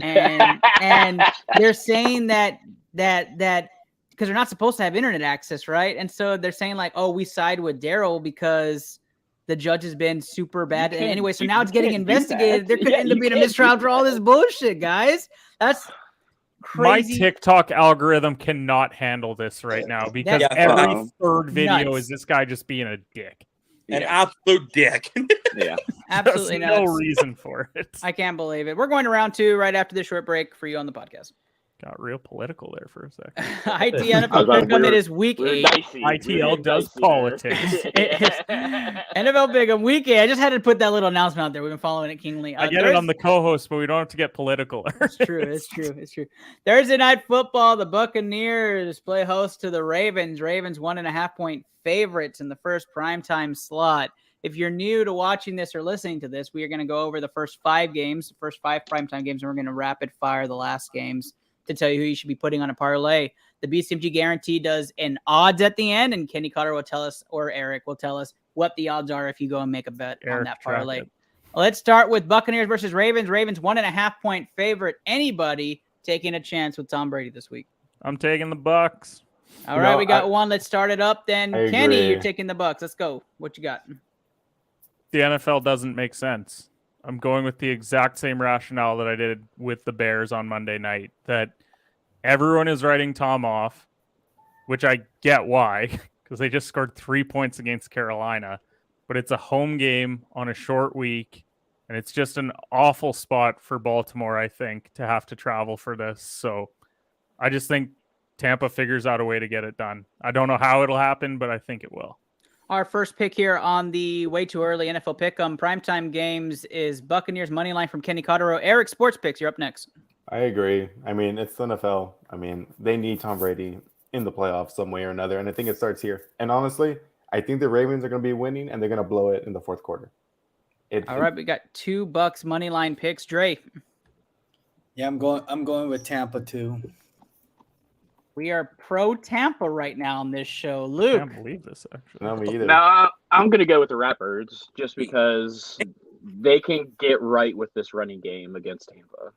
and they're saying that because they're not supposed to have internet access, right? And so they're saying like, oh, we side with Darrell because the judge has been super bad. And anyway, so now it's getting investigated. There could end up being a mistrial for all this bullshit, guys. My crazy. TikTok algorithm cannot handle this right now because every third video is this guy just being a dick. An absolute dick. Yeah. Absolutely There's no nuts. reason for it. I can't believe it. We're going to round 2 right after this short break for you on the podcast. Got real political there for a second. ITL Pick'em, it is week 8. ITL does politics. NFL Pick'em, week 8. I just had to put that little announcement out there. We've been following it keenly. I get it on the co-host, but we don't have to get political. It's true. It's true. Thursday night football, the Buccaneers play host to the Ravens. Ravens 1.5-point favorites in the first primetime slot. If you're new to watching this or listening to this, we are going to go over the first 5 games, first 5 primetime games, and we're going to rapid fire the last games to tell you who you should be putting on a parlay. The BCMG guarantee does an odds at the end, and Kenny Cotter will tell us, or Eric will tell us what the odds are if you go and make a bet on that parlay. Let's start with Buccaneers versus Ravens. Ravens 1.5-point favorite. Anybody taking a chance with Tom Brady this week? I'm taking the Bucs. All right, we got one. Let's start it up then. Kenny, you're taking the Bucs. Let's go. What you got? The NFL doesn't make sense. I'm going with the exact same rationale that I did with the Bears on Monday night, that everyone is writing Tom off, which I get why, because they just scored 3 points against Carolina, but it's a home game on a short week, and it's just an awful spot for Baltimore, I think, to have to travel for this. So I just think Tampa figures out a way to get it done. I don't know how it'll happen, but I think it will. Our first pick here on the way too early NFL Pick'em primetime games is Buccaneers money line from Kenny Cottero. Eric, sports picks, you're up next. I agree. I mean, it's the NFL. I mean, they need Tom Brady in the playoffs some way or another, and I think it starts here. And honestly, I think the Ravens are going to be winning, and they're going to blow it in the fourth quarter. All right, we got 2 Bucks money line picks. Dre. Yeah, I'm going with Tampa too. We are pro Tampa right now on this show. Luke. I can't believe this, actually. No, me either. No, I'm going to go with the Rappers just because they can get right with this running game against Tampa.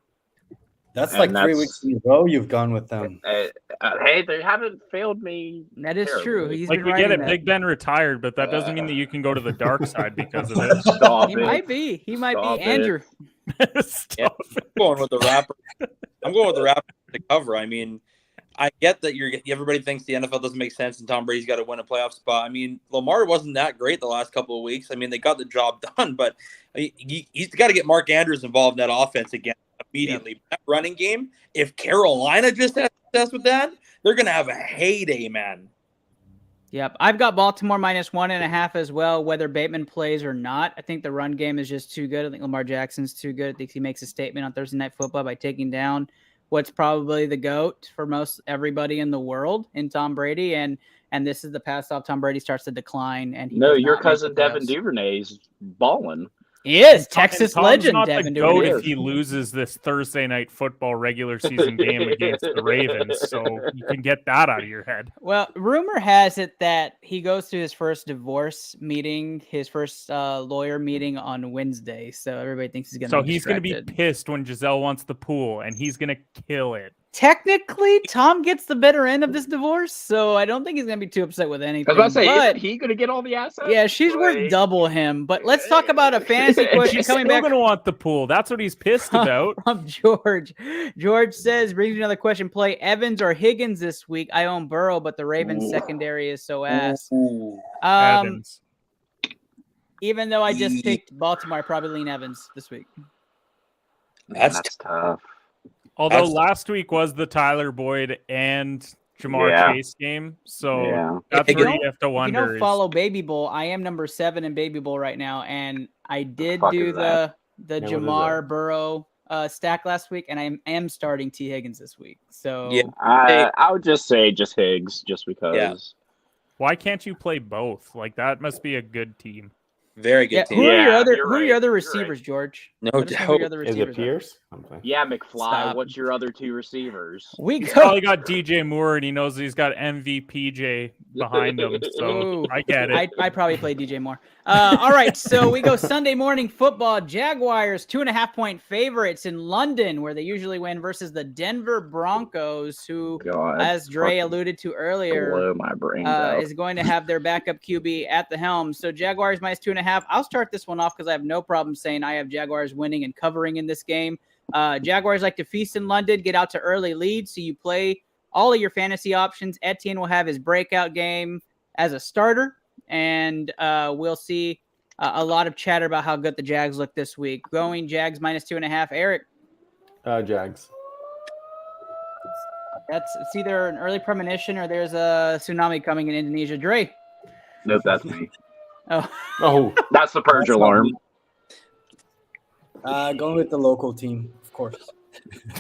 That's like 3 weeks in a row you've gone with them. Hey, they haven't failed me. That is true. He's like, been we get it. that. Big Ben retired, but that doesn't mean that you can go to the dark side because of it. Stop He it. might be. He might Stop be. it. Andrew. I'm going with the Rapper. I'm going with the Rapper to cover. I mean, I get that everybody thinks the NFL doesn't make sense and Tom Brady's got to win a playoff spot. I mean, Lamar wasn't that great the last couple of weeks. I mean, they got the job done, but he's got to get Mark Andrews involved in that offense again immediately. Yep. That running game, if Carolina just has success with that, they're going to have a heyday, man. Yep. I've got Baltimore minus 1.5 as well, whether Bateman plays or not. I think the run game is just too good. I think Lamar Jackson's too good. I think he makes a statement on Thursday Night Football by taking down what's probably the GOAT for most everybody in the world in Tom Brady. And this is the pass off. Tom Brady starts to decline. And your cousin Devin Duvernay's balling. He is. Texas legend Devin Duvernay. If he loses this Thursday Night Football regular season game against the Ravens, so you can get that out of your head. Well, rumor has it that he goes to his first divorce meeting, his first lawyer meeting on Wednesday. So everybody thinks he's going to So he's going to be pissed when Giselle wants the pool, and he's going to kill it. Technically, Tom gets the better end of this divorce, so I don't think he's going to be too upset with anything. I was about to say, isn't he going to get all the assets? Yeah, she's worth double him. But let's talk about a fantasy question coming back. He's going to want the pool. That's what he's pissed about. From George. George says, brings me another question. Play Evans or Higgins this week? I own Burrow, but the Ravens secondary is so ass. Evans. Even though I just picked Baltimore, I probably lean Evans this week. That's tough. Although last week was the Tyler Boyd and Jamar Chase game, so that's where you have to wonder. If you don't follow Baby Bowl, I am number 7 in Baby Bowl right now, and I did do the Jamar Burrow stack last week, and I am starting T. Higgins this week. So I would just say Higgs, just because. Yeah. Why can't you play both? Like, that must be a good team. Very good team. Who are your other receivers, George? No doubt. Is it Pierce? Yeah, McFly. Stop. What's your other 2 receivers? He's probably got DJ Moore, and he knows he's got MVPJ behind him. So I get it. I probably play DJ Moore. All right, so we go Sunday morning football. Jaguars 2.5-point favorites in London, where they usually win, versus the Denver Broncos, who, as Dre alluded to earlier, blow my brain is going to have their backup QB at the helm. So Jaguars minus 2.5. I'll start this one off because I have no problem saying I have Jaguars winning and covering in this game. Jaguars like to feast in London, get out to early leads, so you play all of your fantasy options. Etienne will have his breakout game as a starter, and we'll see a lot of chatter about how good the Jags look this week. Going Jags -2.5. Eric? Jags. It's either an early premonition or there's a tsunami coming in Indonesia. Dre? Nope, that's me. Oh, that's the purge alarm. Going with the local team, of course.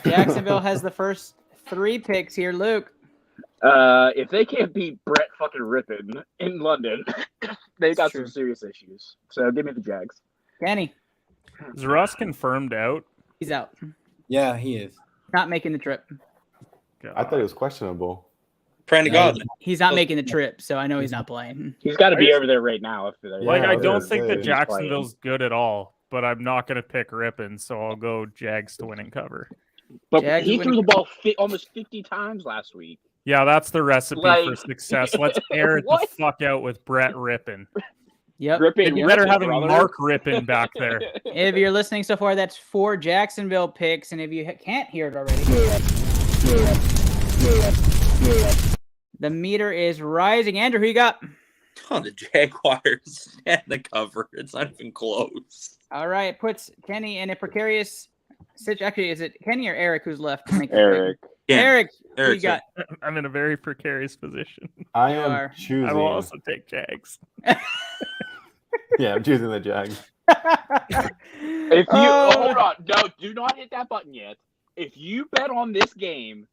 Jacksonville has the first 3 picks here. Luke? If they can't beat Brett fucking Rippin in London, they got some serious issues. So give me the Jags. Kenny? Is Russ confirmed out? He's out. Yeah, he is. Not making the trip. I thought it was questionable. Praying to God. He's not making the trip, so I know he's not playing. He's got to be over there right now. I don't think that Jacksonville's good at all, but I'm not going to pick Rippin, so I'll go Jags to win and cover. But he threw the ball almost 50 times last week. Yeah, that's the recipe for success. Let's air it the fuck out with Brett Rippin. Yep. You better have Mark Rippin back there. If you're listening so far, that's 4 Jacksonville picks, and if you can't hear it already, the meter is rising. Andrew, who you got? Oh, the Jaguars and the cover. It's not even close. All right, it puts Kenny in a precarious situation. Actually, is it Kenny or Eric who's left? Eric. Yeah. Eric, who you got? I'm in a very precarious position. I am choosing. I will also take Jags. Yeah, I'm choosing the Jags. If you hold on, no, do not hit that button yet. If you bet on this game,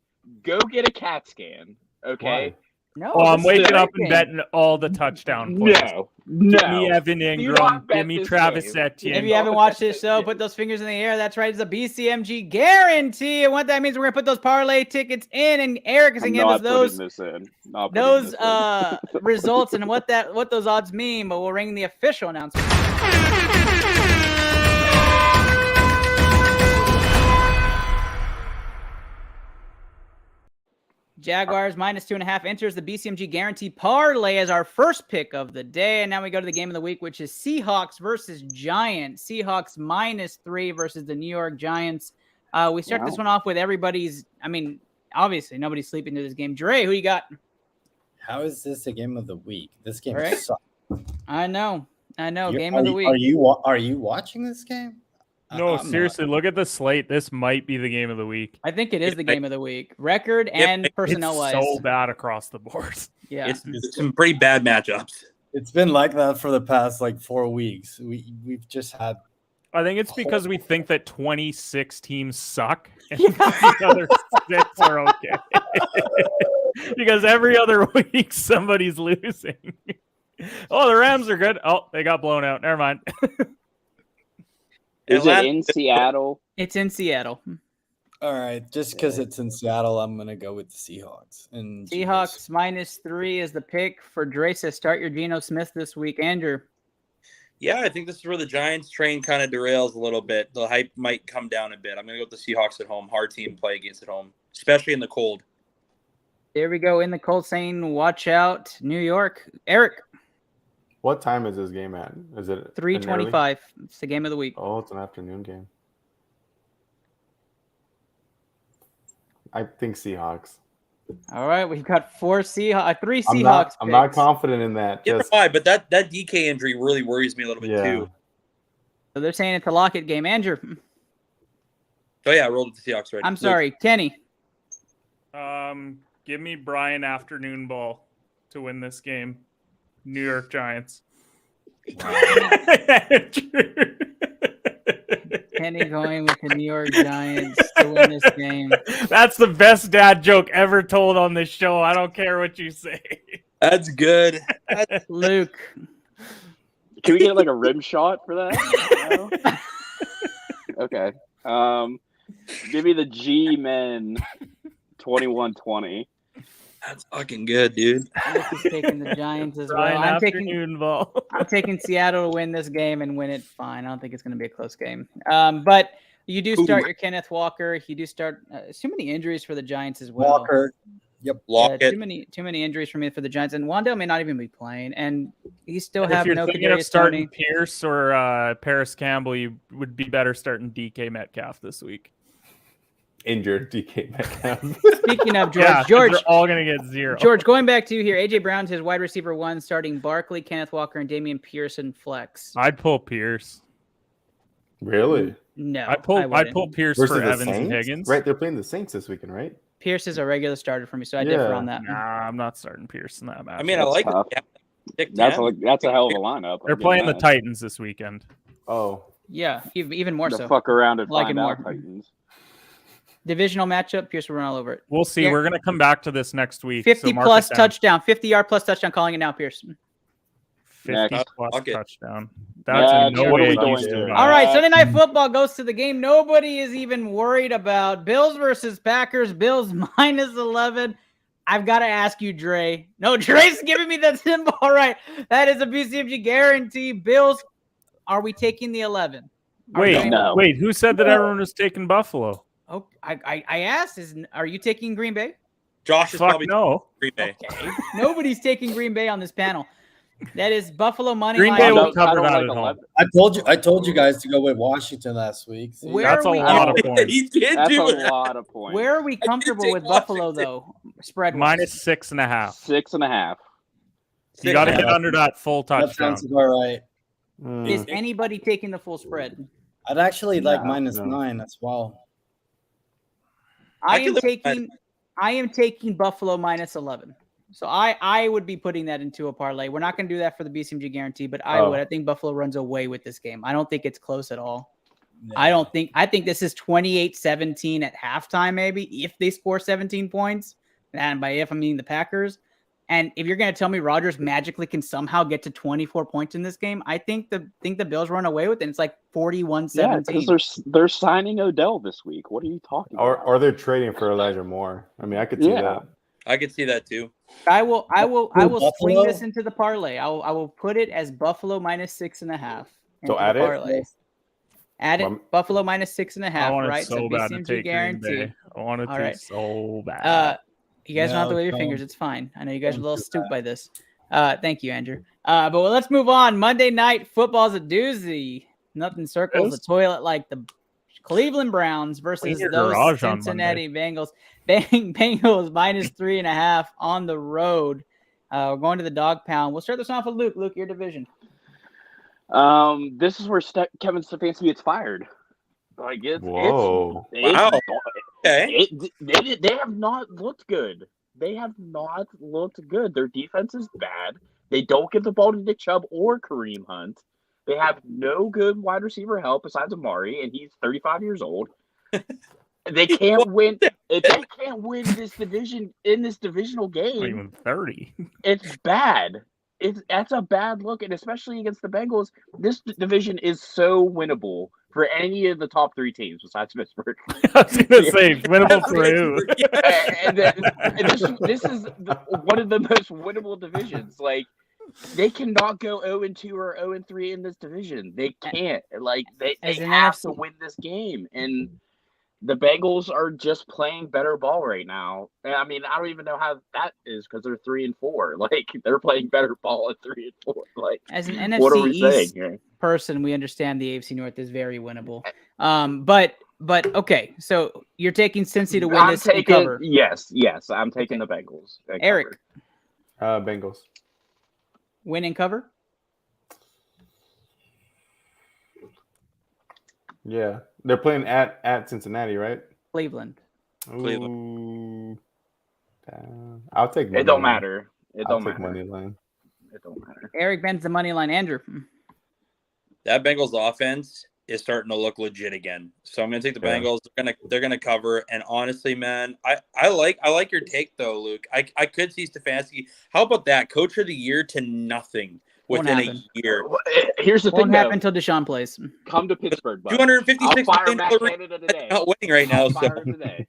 go get a CAT scan. Okay. Why? No. Oh, I'm waking up and betting all the touchdown points. No. Give me Evan Ingram. Give me Travis Etienne. If you haven't watched this show, put those fingers in the air. That's right. It's a BCMG guarantee. And what that means, we're going to put those parlay tickets in. And Eric is going to give us those results and what those odds mean. But we'll ring the official announcement. Jaguars -2.5 enters the BCMG guarantee parlay as our first pick of the day. And now we go to the game of the week, which is Seahawks versus Giants. Seahawks -3 versus the New York Giants. We start this one off with everybody's, obviously nobody's sleeping through this game. Dre, who you got? How is this a game of the week? This game sucks. I know. Game of the week. Are you watching this game? No, seriously, look at the slate. This might be the game of the week. I think it is the game of the week. Record and personnel-wise. It's so bad across the board. Yeah. It's some pretty bad matchups. It's been like that for the past 4 weeks. We've just had. I think it's because we think that 26 teams suck and the other 6 are okay. Because every other week somebody's losing. Oh, the Rams are good. Oh, they got blown out. Never mind. Is it in Seattle? It's in Seattle. All right, just because it's in Seattle, I'm gonna go with the Seahawks. And Seahawks -3 is the pick for Dre. Says start your Geno Smith this week, Andrew. Yeah, I think this is where the Giants train kind of derails a little bit. The hype might come down a bit. I'm gonna go with the Seahawks at home. Hard team play against at home, especially in the cold. There we go. In the cold, saying watch out, New York. Eric. What time is this game at? Is it 3:25? It's the game of the week. Oh, it's an afternoon game. I think Seahawks. All right, we've got 3 Seahawks. I'm not confident in that. Yeah, why? But that DK injury really worries me a little bit too. So they're saying it's a lock-it game. Andrew. Oh yeah, I rolled with the Seahawks right. I'm sorry, Kenny. Give me Brian afternoon ball to win this game. New York Giants. Kenny going with the New York Giants to win this game. That's the best dad joke ever told on this show. I don't care what you say. That's good. Luke. Can we get a rim shot for that? No? Okay. Give me the G-Men 21-20. That's fucking good, dude. Luke is taking the Giants as well. I'm taking Seattle to win this game and win it fine. I don't think it's going to be a close game. But you do start your Kenneth Walker. You do start too many injuries for the Giants as well. Walker. Yep. Too many injuries for the Giants. And Wandale may not even be playing. And you still have no thinking of starting Pierce or Paris Campbell, you would be better starting DK Metcalf this week. injured DK Metcalf. Speaking of George, Yeah, 'cause George, they're all gonna get 0. George, going back to you here, AJ Brown's his wide receiver 1, starting Barkley, Kenneth Walker, and Damian Pearson flex. I'd pull Pierce. Really? No, I'd pull Pierce Versus for the Evans and Saints? Higgins. Right, they're playing the Saints this weekend, right? Pierce is a regular starter for me, so I differ on that. Nah, I'm not starting Pierce in that match. I mean, I like tough. it. That's a hell of a lineup. They're playing the Titans this weekend. Oh. Yeah, even more The so. fuck around and Like it find more. out, Titans. Divisional matchup, Pierce will run all over it. We'll see. Yeah. We're gonna come back to this next week. 50 so mark plus it down. touchdown, 50-yard plus touchdown, calling it now, Pierce. 50 Next. plus Okay. touchdown. That's in no what are way we going he's to? doing All that. right, Sunday Night Football goes to the game nobody is even worried about. Bills versus Packers. Bills minus 11. I've got to ask you, Dre. No, Dre's giving me that symbol. All right, that is a BCMG guarantee. Bills, are we taking the 11? Wait, who said that everyone was taking Buffalo? Oh, I asked, are you taking Green Bay? Josh is Fuck probably no. Green Bay. Okay. Nobody's taking Green Bay on this panel. That is Buffalo money Green line. Bay will cover that at home. I told you guys to go with Washington last week. See? That's a lot of points. He did That's do a it. lot of points. Where are we comfortable with Buffalo, though? Spread Minus 6.5. 6.5. You got to get under that full That touchdown. sounds about right. Is anybody taking the full spread? I'd actually like No, -9 as well. I can am live with taking Buffalo minus 11. So I would be putting that into a parlay. We're not going to do that for the BCMG guarantee, but I would. I think Buffalo runs away with this game. I don't think it's close at all. Yeah. I think this is 28-17 at halftime, maybe, if they score 17 points. And by if, I mean the Packers. And if you're going to tell me Rodgers magically can somehow get to 24 points in this game, I think the Bills run away with it. It's like 41-17. Yeah, because they're signing Odell this week. What are you talking about? Or they're trading for Elijah Moore. I mean, I could see that. I could see that too. I will Buffalo? swing this into the parlay. I will put it as Buffalo minus 6.5. So add it? Add it. Buffalo minus 6.5. I want right? it so bad to BCMG take guarantee. Green Bay. I want it All to right. so bad. You guys don't have to No, wave your don't. fingers. It's fine. I know you guys are a Don't little do stupid by this. Thank you, Andrew. But let's move on. Monday night football's a doozy. Nothing circles the toilet like the Cleveland Browns versus Clean your those garage on Cincinnati Bengals. Bengals minus 3.5 on the road. We're going to the dog pound. We'll start this off with Luke. Luke, your division. This is where Kevin Stefanski gets fired. Like Whoa. Wow. Okay. They have not looked good. They have not looked good. Their defense is bad. They don't give the ball to Nick Chubb or Kareem Hunt. They have no good wide receiver help besides Amari, and he's 35 years old. They can't win. If they can't win this division in this divisional Not game, even 30. it's bad. That's a bad look, and especially against the Bengals, this division is so winnable for any of the top three teams besides Pittsburgh. I was going to say, winnable for who? And this is one of the most winnable divisions. Like, they cannot go 0-2 or 0-3 in this division. They can't. Like, they have to win this game, and the Bengals are just playing better ball right now. I mean, I don't even know how that is because they're 3-4. Like, they're playing better ball at 3-4. Like, As an what are NFC we saying East here? person, we understand the AFC North is very winnable. But okay, so you're taking Cincy to win this and cover. Yes, I'm taking the Bengals. Eric, Bengals. win and cover. Yeah, they're playing at Cincinnati, right? Cleveland. Ooh. I'll take. It don't matter. It I'll don't take matter. money line. It don't matter. Eric bends the money line. Andrew. That Bengals offense is starting to look legit again. So I'm going to take the Yeah. Bengals. They're gonna cover. And honestly, man, I like your take though, Luke. I could see Stefanski. How about that? Coach of the year to nothing within a year. Here's the Won't thing, happen though. until Deshaun plays. Come to Pittsburgh, bud. $256 I'll fire million Matt Canada today. not winning right now. I'll So. fire him today.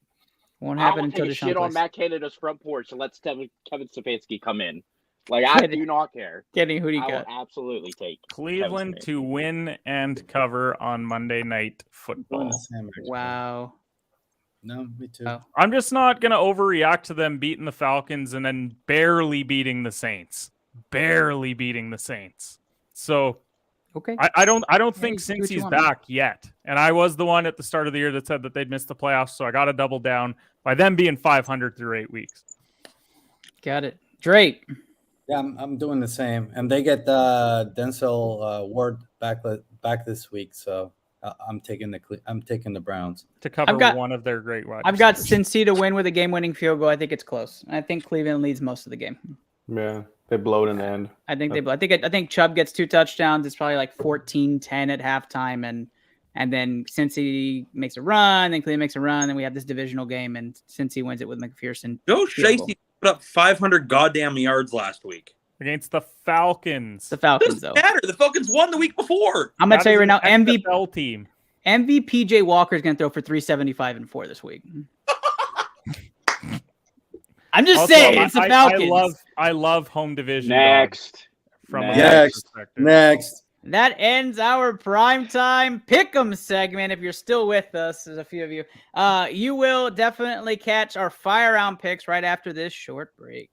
Won't I happen will until take a Deshaun shit on plays. Matt Canada's front porch and let Kevin Stefanski come in. Like, I do not care. Kenny, who do you I got? will absolutely take Cleveland Kevin to win and cover on Monday Night Football. Wow. No, me too. I'm just not going to overreact to them beating the Falcons and then barely beating the Saints. So Okay. I don't think do what you Cincy's want. back yet. And I was the one at the start of the year that said that they'd miss the playoffs, so I got to double down by them being 500 through 8 weeks. Got it. Drake. Yeah, I'm doing the same, and they get Denzel Ward back this week, so I'm taking the Browns to cover one of their great wide I've got Cincy to win with a game-winning field goal. I think it's close. I think Cleveland leads most of the game. Yeah, they blow it in the end. I think Chubb gets 2 touchdowns. It's probably like 14-10 at halftime, and then Cincy makes a run, then Cleveland makes a run, then we have this divisional game, and Cincy wins it with McPherson. Joe Shiesty put up 500 goddamn yards last week against the Falcons. The Falcons, doesn't though. matter. The Falcons won the week before. I'm gonna tell you right now, NFL team. MVP Jay Walker is gonna throw for 375 and 4 this week. I'm just saying, it's the Falcons. I love home division. Next. Next. That ends our primetime pick'em segment. If you're still with us, there's a few of you. You will definitely catch our fire round picks right after this short break.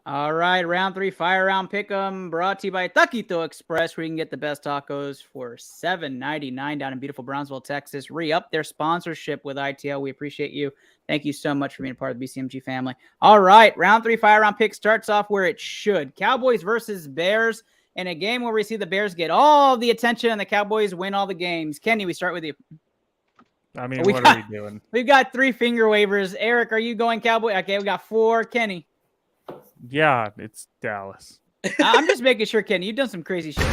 All right, round 3 fire round pick'em brought to you by Taquito Express, where you can get the best tacos for $7.99 down in beautiful Brownsville, Texas. Re-up their sponsorship with ITL. We appreciate you. Thank you so much for being a part of the BCMG family. All right, round 3 fire round pick starts off where it should. Cowboys versus Bears in a game where we see the Bears get all the attention and the Cowboys win all the games. Kenny, we start with you. I mean, what are we doing? We've got 3 finger waivers. Eric, are you going Cowboy? Okay, we got 4. Kenny. Yeah, it's Dallas. I'm just making sure, Kenny. You've done some crazy shit.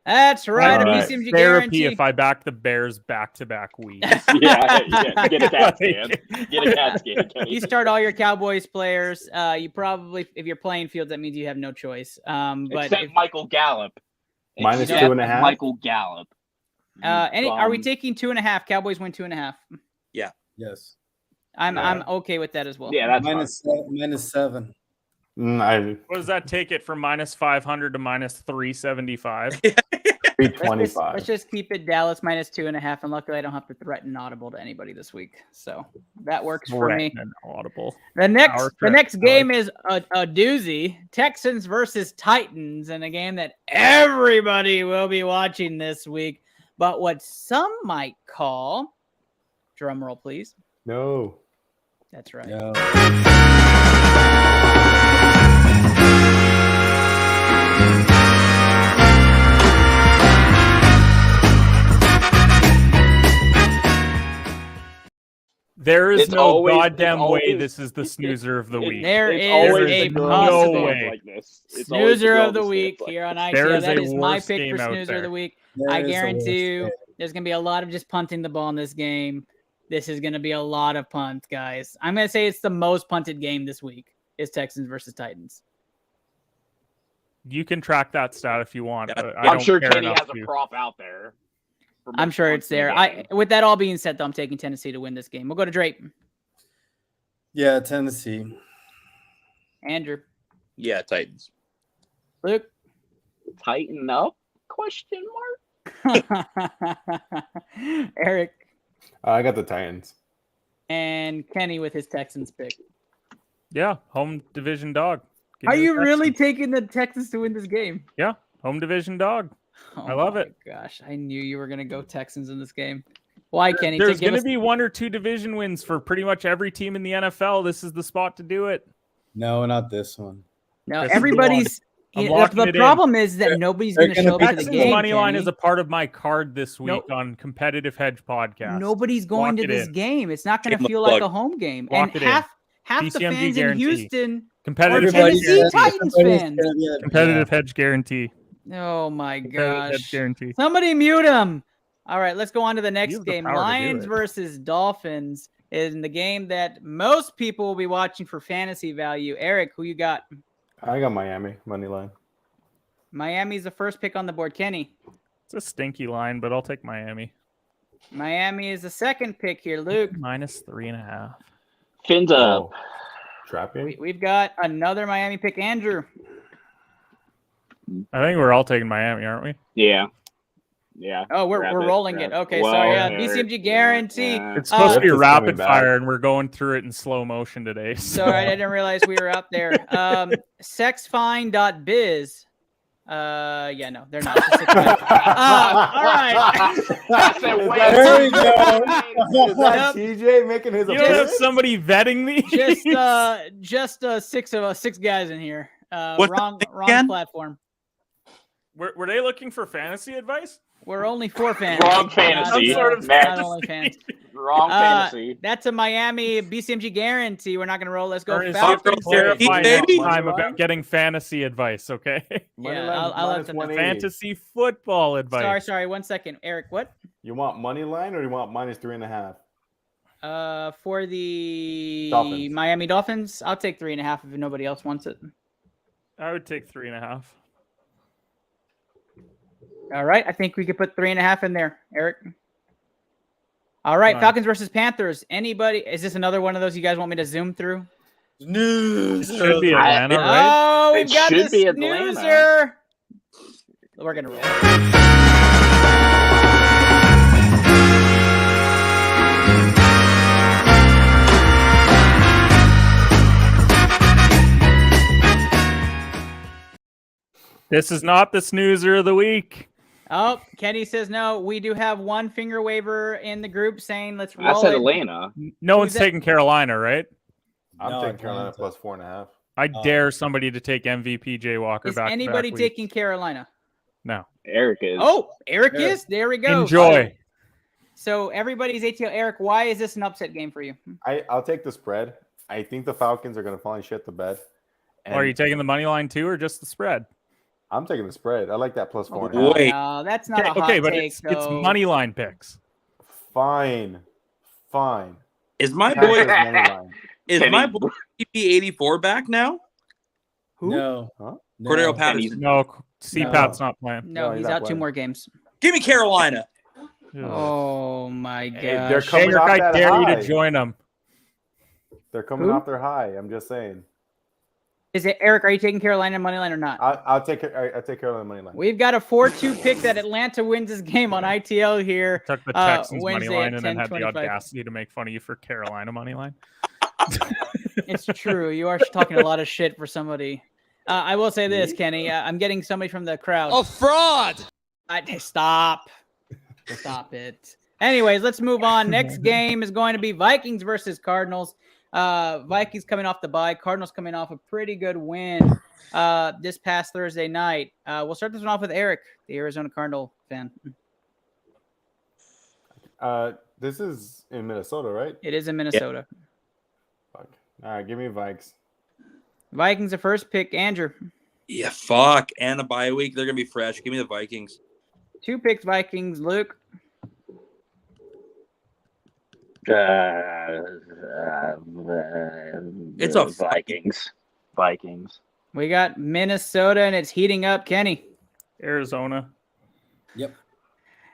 That's right. A BCMG therapy guarantee. if I back the Bears back-to-back weeks. yeah, get a CAT scan. Get a CAT scan. Kenny. You start all your Cowboys players. You probably, if you're playing fields, that means you have no choice. But except Michael Gallup. Minus 2.5. Michael Gallup. Are we taking 2.5? Cowboys win 2.5. Yeah. Yes. I'm okay with that as well. Yeah, that's minus 7. What does that take it from minus 500 to minus 375? 325. Let's just keep it Dallas minus 2.5, and luckily I don't have to threaten audible to anybody this week, so that works for me. Audible. The next game is a doozy: Texans versus Titans, in a game that everybody will be watching this week, but what some might call, drum roll please. No. That's right. No. There is no goddamn way always, this is the snoozer of the week. There is a no way. Like this. Snoozer of the week here on ITL. That is my pick game for out snoozer there. of the week. I guarantee you there's going to be a lot of just punting the ball in this game. This is going to be a lot of punts, guys. I'm going to say it's the most punted game this week is Texans versus Titans. You can track that stat if you want. Yeah, I I'm sure care Kenny enough has a to. prop out there. I'm sure it's there. With that all being said, though, I'm taking Tennessee to win this game. We'll go to Drake. Yeah, Tennessee. Andrew. Yeah, Titans. Luke. Tighten up? Question mark. Eric. I got the Titans. And Kenny with his Texans pick. Yeah, home division dog. Are you really taking the Texans to win this game? Yeah, home division dog. I love it. Gosh, I knew you were going to go Texans in this game. Why, Kenny? There's going to be 1 or 2 division wins for pretty much every team in the NFL. This is the spot to do it. No, not this one. No, everybody's. The problem is that nobody's going to show up to the game. Money line is a part of my card this week on Competitive Hedge Podcast. Nobody's going to this game. It's not going to feel like a home game. And half the fans in Houston Competitive are Tennessee Titans fans. Competitive Hedge guarantee. Oh my gosh! Guarantee. Somebody mute him. All right, let's go on to the next game. Lions versus Dolphins is the game that most people will be watching for fantasy value. Eric, who you got? I got Miami money line. Miami's the first pick on the board. Kenny. It's a stinky line, but I'll take Miami. Miami is the second pick here. Luke. Minus 3.5. Fins up. Trapping. We've got another Miami pick. Andrew. I think we're all taking Miami, aren't we? Yeah. Yeah. Oh, we're rolling it. Okay, Well, sorry. Yeah, okay. BCMG guarantee. It's supposed to be This is rapid coming back. fire, and we're going through it in slow motion today. So. Sorry, I didn't realize we were up there. Sexfine.biz. Yeah, no, they're not. All right. There we go. Is that TJ making his You don't have appearance? somebody vetting me? Just six guys in here. What's Wrong again? platform. Were they looking for fantasy advice? We're only 4 fans. Wrong fantasy. Not only fans. Wrong fantasy. That's a Miami BCMG guarantee. We're not going to roll. Let's go. Ernest, Falcons. clarify baby. next time about getting fantasy advice, okay? Yeah, I'll let them know. Fantasy football advice. Sorry. 1 second. Eric, what? You want money line or you want -3.5? For the Dolphins. Miami Dolphins, I'll take 3.5 if nobody else wants it. I would take 3.5. All right. I think we could put 3.5 in there, Eric. All right. Fine. Falcons versus Panthers. Anybody? Is this another one of those you guys want me to zoom through? It should be Atlanta, right? Oh, we've got should the be Atlanta. snoozer. We're going to roll. This is not the snoozer of the week. Oh, Kenny says no. We do have one finger waiver in the group saying let's roll I said it. Atlanta. No one's taking Carolina, right? I'm No, taking I Carolina can't. +4.5. I dare somebody to take MVP Jay Walker Is back. anybody taking Carolina? No. Eric is. Oh, Eric Yeah. is. There we go. Enjoy. So everybody's ATL. Eric, why is this an upset game for you? I'll take the spread. I think the Falcons are going to finally shit the bed. And Are you taking the money line too, or just the spread? I'm taking the spread. I like that +4.5. Wait. No, that's not a hot Okay, but take, it's though. money line picks. Fine. Is my Packers boy money line. is Kenny. my boy CP84 back now? Who? No. Huh? No. Cordero Patterson. No, CPAT's not playing. No, No, he's he's not out 2 playing. more games. Give me Carolina. Oh my Hey, they're gosh. coming Eric, off I that dare you high. to join them. They're coming Who? off their high. I'm just saying. Is it Eric? Are you taking Carolina money line or not? I'll take Carolina money line. We've got a 4-2 pick that Atlanta wins this game on ITL here. Took the Texans money Wednesday line at and then had the 10:25. audacity to make fun of you for Carolina money line. It's true. You are talking a lot of shit for somebody. I will say this, Kenny. I'm getting somebody from the crowd. A fraud. Stop. Stop it. Anyways, let's move on. Next game is going to be Vikings versus Cardinals. Vikings coming off the bye. Cardinals coming off a pretty good win this past Thursday night. We'll start this one off with Eric, the Arizona Cardinal fan. This is in Minnesota, right? It is in Minnesota. Fuck. All right, give me Vikes. Vikings, the first pick. Andrew. Yeah, fuck. And a bye week. They're gonna be fresh. Give me the Vikings. 2 picks, Vikings. Luke. It's a Vikings. We got Minnesota, and it's heating up. Kenny. Arizona. Yep.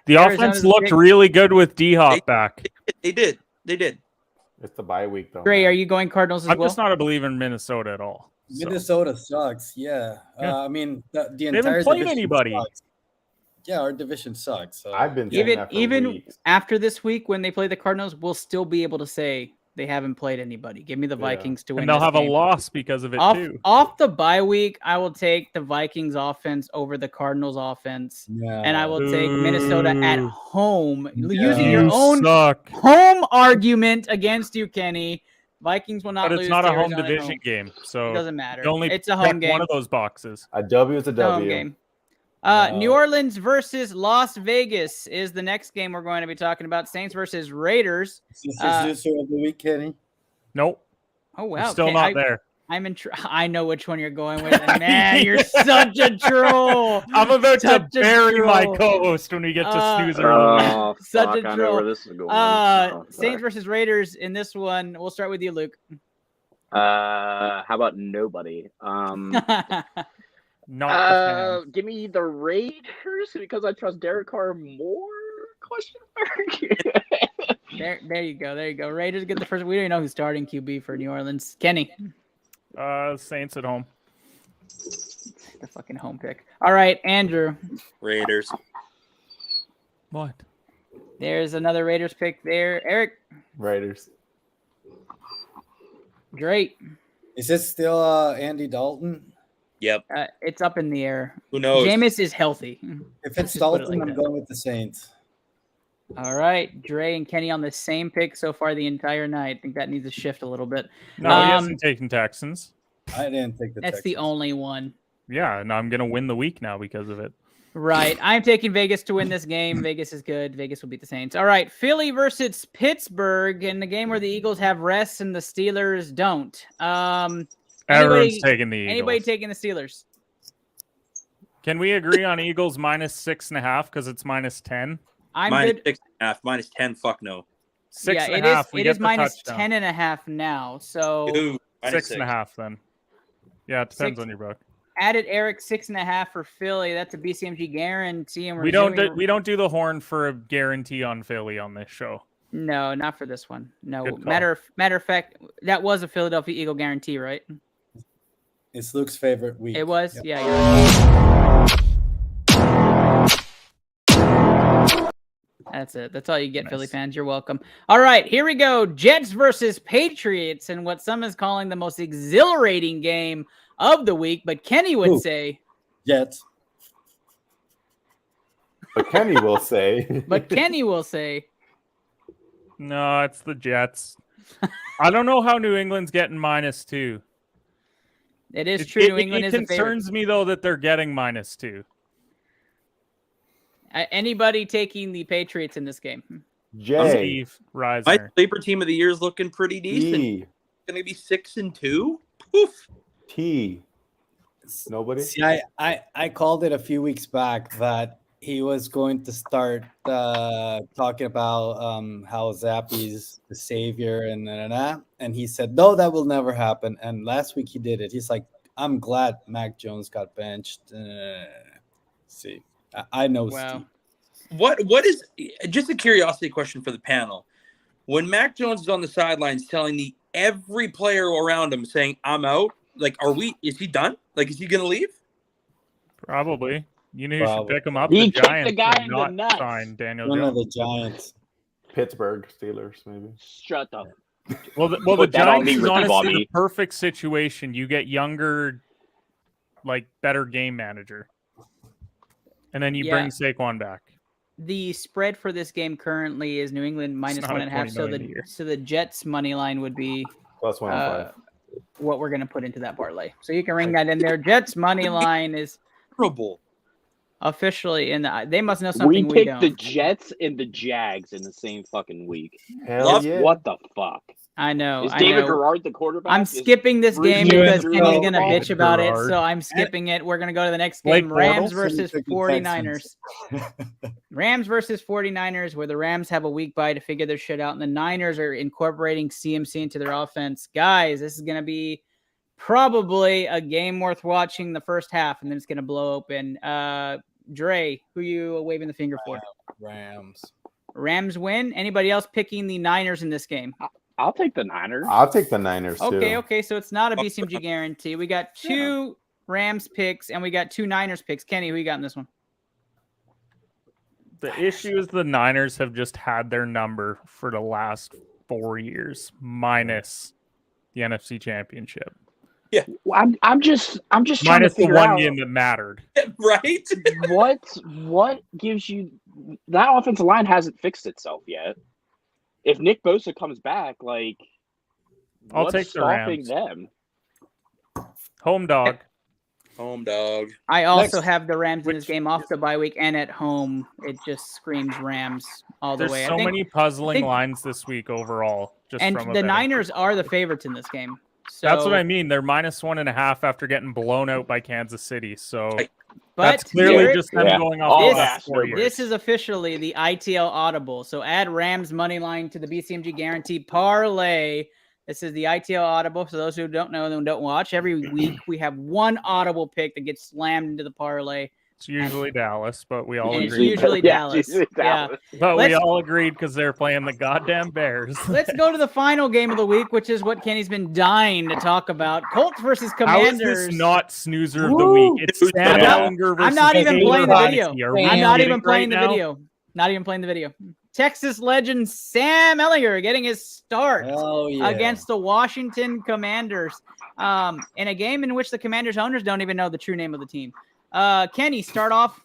The Arizona's offense looked pick. really good with D-Hop back. They did. It's the bye week, though. Gray, man. are you going Cardinals as I'm well? just not a believer in Minnesota at all. So. Minnesota sucks. Yeah. Yeah. I mean, the They entire haven't played division anybody. sucks. Yeah, our division sucks. So. I've been saying that for Even weeks. after this week, when they play the Cardinals, we'll still be able to say they haven't played anybody. Give me the Yeah. Vikings to win. And they'll this have game. a loss because of it too. Off the bye week, I will take the Vikings offense over the Cardinals offense, and I will take Minnesota at home, using your You own suck. home argument against you, Kenny. Vikings will not But lose. it's not to a home Arizona at division home. game, so It doesn't matter. you only It's a check home game. one of those boxes. A W is a It's a home W. game. New Orleans versus Las Vegas is the next game we're going to be talking about. Saints versus Raiders. Is this your sister of the week, Kenny? Nope. Oh wow, I'm still okay, not there. I'm in. I know which one you're going with. And man, you're such a troll. I'm about Such to a bury my troll. co-host when we get to snoozer. Oh, Such fuck, a I know troll. where this is going. Oh, Saints fuck. versus Raiders in this one. We'll start with you, Luke. How about nobody? Not the fan. Give me the Raiders because I trust Derek Carr more? Question mark. There you go. There you go. Raiders get the first. We don't even know who's starting QB for New Orleans. Kenny, Saints at home. the fucking home pick. All right, Andrew. Raiders. What? There's another Raiders pick there. Eric. Raiders. Drake. Is it still Andy Dalton? Yep. It's up in the air. Who knows? Jameis is healthy. If Let's it's just put it Dalton, like I'm that. going with the Saints. All right, Dre and Kenny on the same pick so far the entire night. I think that needs to shift a little bit. No, he hasn't taken Texans. I didn't take the That's Texans. the only one. Yeah, and I'm gonna win the week now because of it. Right. I'm taking Vegas to win this game. Vegas is good. Vegas will beat the Saints. All right. Philly versus Pittsburgh in the game where the Eagles have rests and the Steelers don't. Everyone's taking the Eagles. Anybody taking the Steelers? Can we agree on Eagles -6.5 because it's -10? I'm minus good. 6.5, -10. Fuck no. 6.5. It is minus 10.5 now. So Ooh, minus 6.5 then. Yeah, it depends on your book. Added Eric 6.5 for Philly. That's a BCMG guarantee. And We don't do the horn for a guarantee on Philly on this show. No, not for this one. No. Good call. Matter of fact, that was a Philadelphia Eagle guarantee, right? It's Luke's favorite week. It was? Yep. Yeah, you're right. That's it. That's all you get, Philly fans. You're welcome. All right, here we go. Jets versus Patriots and what some is calling the most exhilarating game of the week, but Kenny would say Jets. But Kenny will say. But Kenny will say No, it's the Jets. I don't know how New England's getting -2. it is true. New England it is a favorite. concerns me though that they're getting -2. Anybody taking the Patriots in this game? Steve My Reisner. sleeper team of the year is looking pretty decent. T. Going to be 6-2. Poof. T. Nobody? See, I called it a few weeks back that he was going to start talking about how Zappy's the savior and he said, no, that will never happen. And last week he did it. He's like, I'm glad Mac Jones got benched. See, I know Wow. Steve. What is just a curiosity question for the panel? When Mac Jones is on the sidelines telling every player around him saying, I'm out, like, is he done? Like, is he going to leave? Probably. You know who should pick him up? He The kicked Giants. the guy did in the not nuts. sign Daniel One of Jones. the Giants. Pittsburgh Steelers, maybe. Shut up. Well, the Put that on Giants me, is Ricky honestly Bobby. the perfect situation. You get younger, better game manager. And then you bring Saquon back. The spread for this game currently is New England minus not a 1.5. So 20 million a year. the Jets money line would be +105. what we're gonna put into that parlay. So you can ring that in there. Jets money line is Terrible. officially in the. They must know something we picked don't. the Jets and the Jags in the same fucking week. Hell yeah. What the fuck? I know. Is I David know. Garrard the quarterback? I'm skipping this game Bruce because Andrews Kenny's the gonna quarterback? bitch about it, Gerard. so I'm skipping it. We're gonna go to the next Blake game: Rams Bortles? versus So you took the 49ers. Texans. Rams versus 49ers, where the Rams have a week bye to figure their shit out, and the Niners are incorporating CMC into their offense. Guys, this is gonna be probably a game worth watching the first half, and then it's gonna blow open. Dre, who you waving the finger for? Rams. Rams win. Anybody else picking the Niners in this game? I'll take the Niners. I'll take the Niners, too. Okay. So it's not a BCMG guarantee. We got two Rams picks and we got two Niners picks. Kenny, who you got in this one? The issue is the Niners have just had their number for the last 4 years, minus the NFC Championship. Yeah. Well, I'm just trying to Minus the figure one out game that mattered. Right? what gives you that offensive line hasn't fixed itself yet. If Nick Bosa comes back, like, I'll what's take the stopping Rams. them? Home dog. Home dog. I also have the Rams in this game off the bye week and at home. It just screams Rams all the There's way. so many puzzling lines this week overall. And the Niners are the favorites in this game. So That's what I mean. They're minus 1.5 after getting blown out by Kansas City. So But that's clearly Garrett, just them going off the last 4 years. This is officially the ITL Audible. So add Rams money line to the BCMG guarantee parlay. This is the ITL Audible. So those who don't know and don't watch, every week we have one Audible pick that gets slammed into the parlay. It's usually Dallas, but we all And it's agreed. usually Dallas. Yeah. But we Let's- all agreed because they're playing the goddamn Bears. Let's go to the final game of the week, which is what Kenny's been dying to talk about. Colts versus How is Commanders. this not snoozer of the week? It's Sam Ellinger versus I'm not even Taylor playing the Heineke. video. Are we I'm not kidding even playing right the now? video. Not even playing the video. Texas legend Sam Ellinger getting his start against the Washington Commanders in a game in which the Commanders owners don't even know the true name of the team. Kenny, start off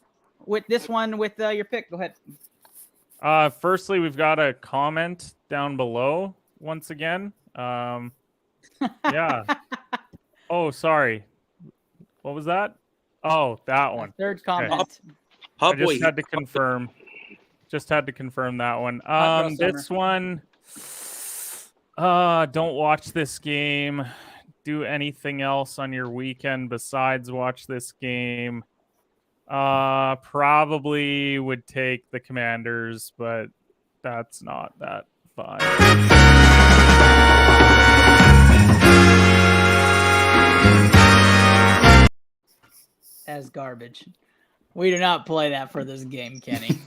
with this one with your pick. Go ahead. Firstly, we've got a comment down below once again. Yeah. Oh, sorry. What was that? Oh, that one. Third comment. I just had to confirm. Just had to confirm that one. This one. Don't watch this game. Do anything else on your weekend besides watch this game. Probably would take the Commanders, but that's not that fun. As garbage. We do not play that for this game, Kenny.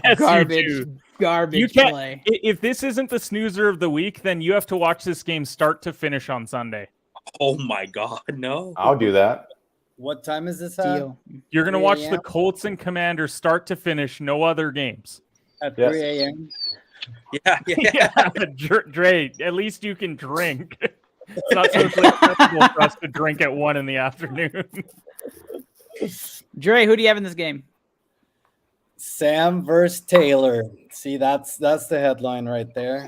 Yes, garbage, you do. garbage You can't, play. if this isn't the snoozer of the week, then you have to watch this game start to finish on Sunday. Oh my God, no! I'll do that. What time is this at? You're gonna 3 watch a.m.? the Colts and Commanders start to finish, no other games. At 3 a.m. Yeah. Dre, at least you can drink. It's not socially acceptable for us to drink at 1 in the afternoon. Dre, who do you have in this game? Sam versus Taylor. See, that's the headline right there.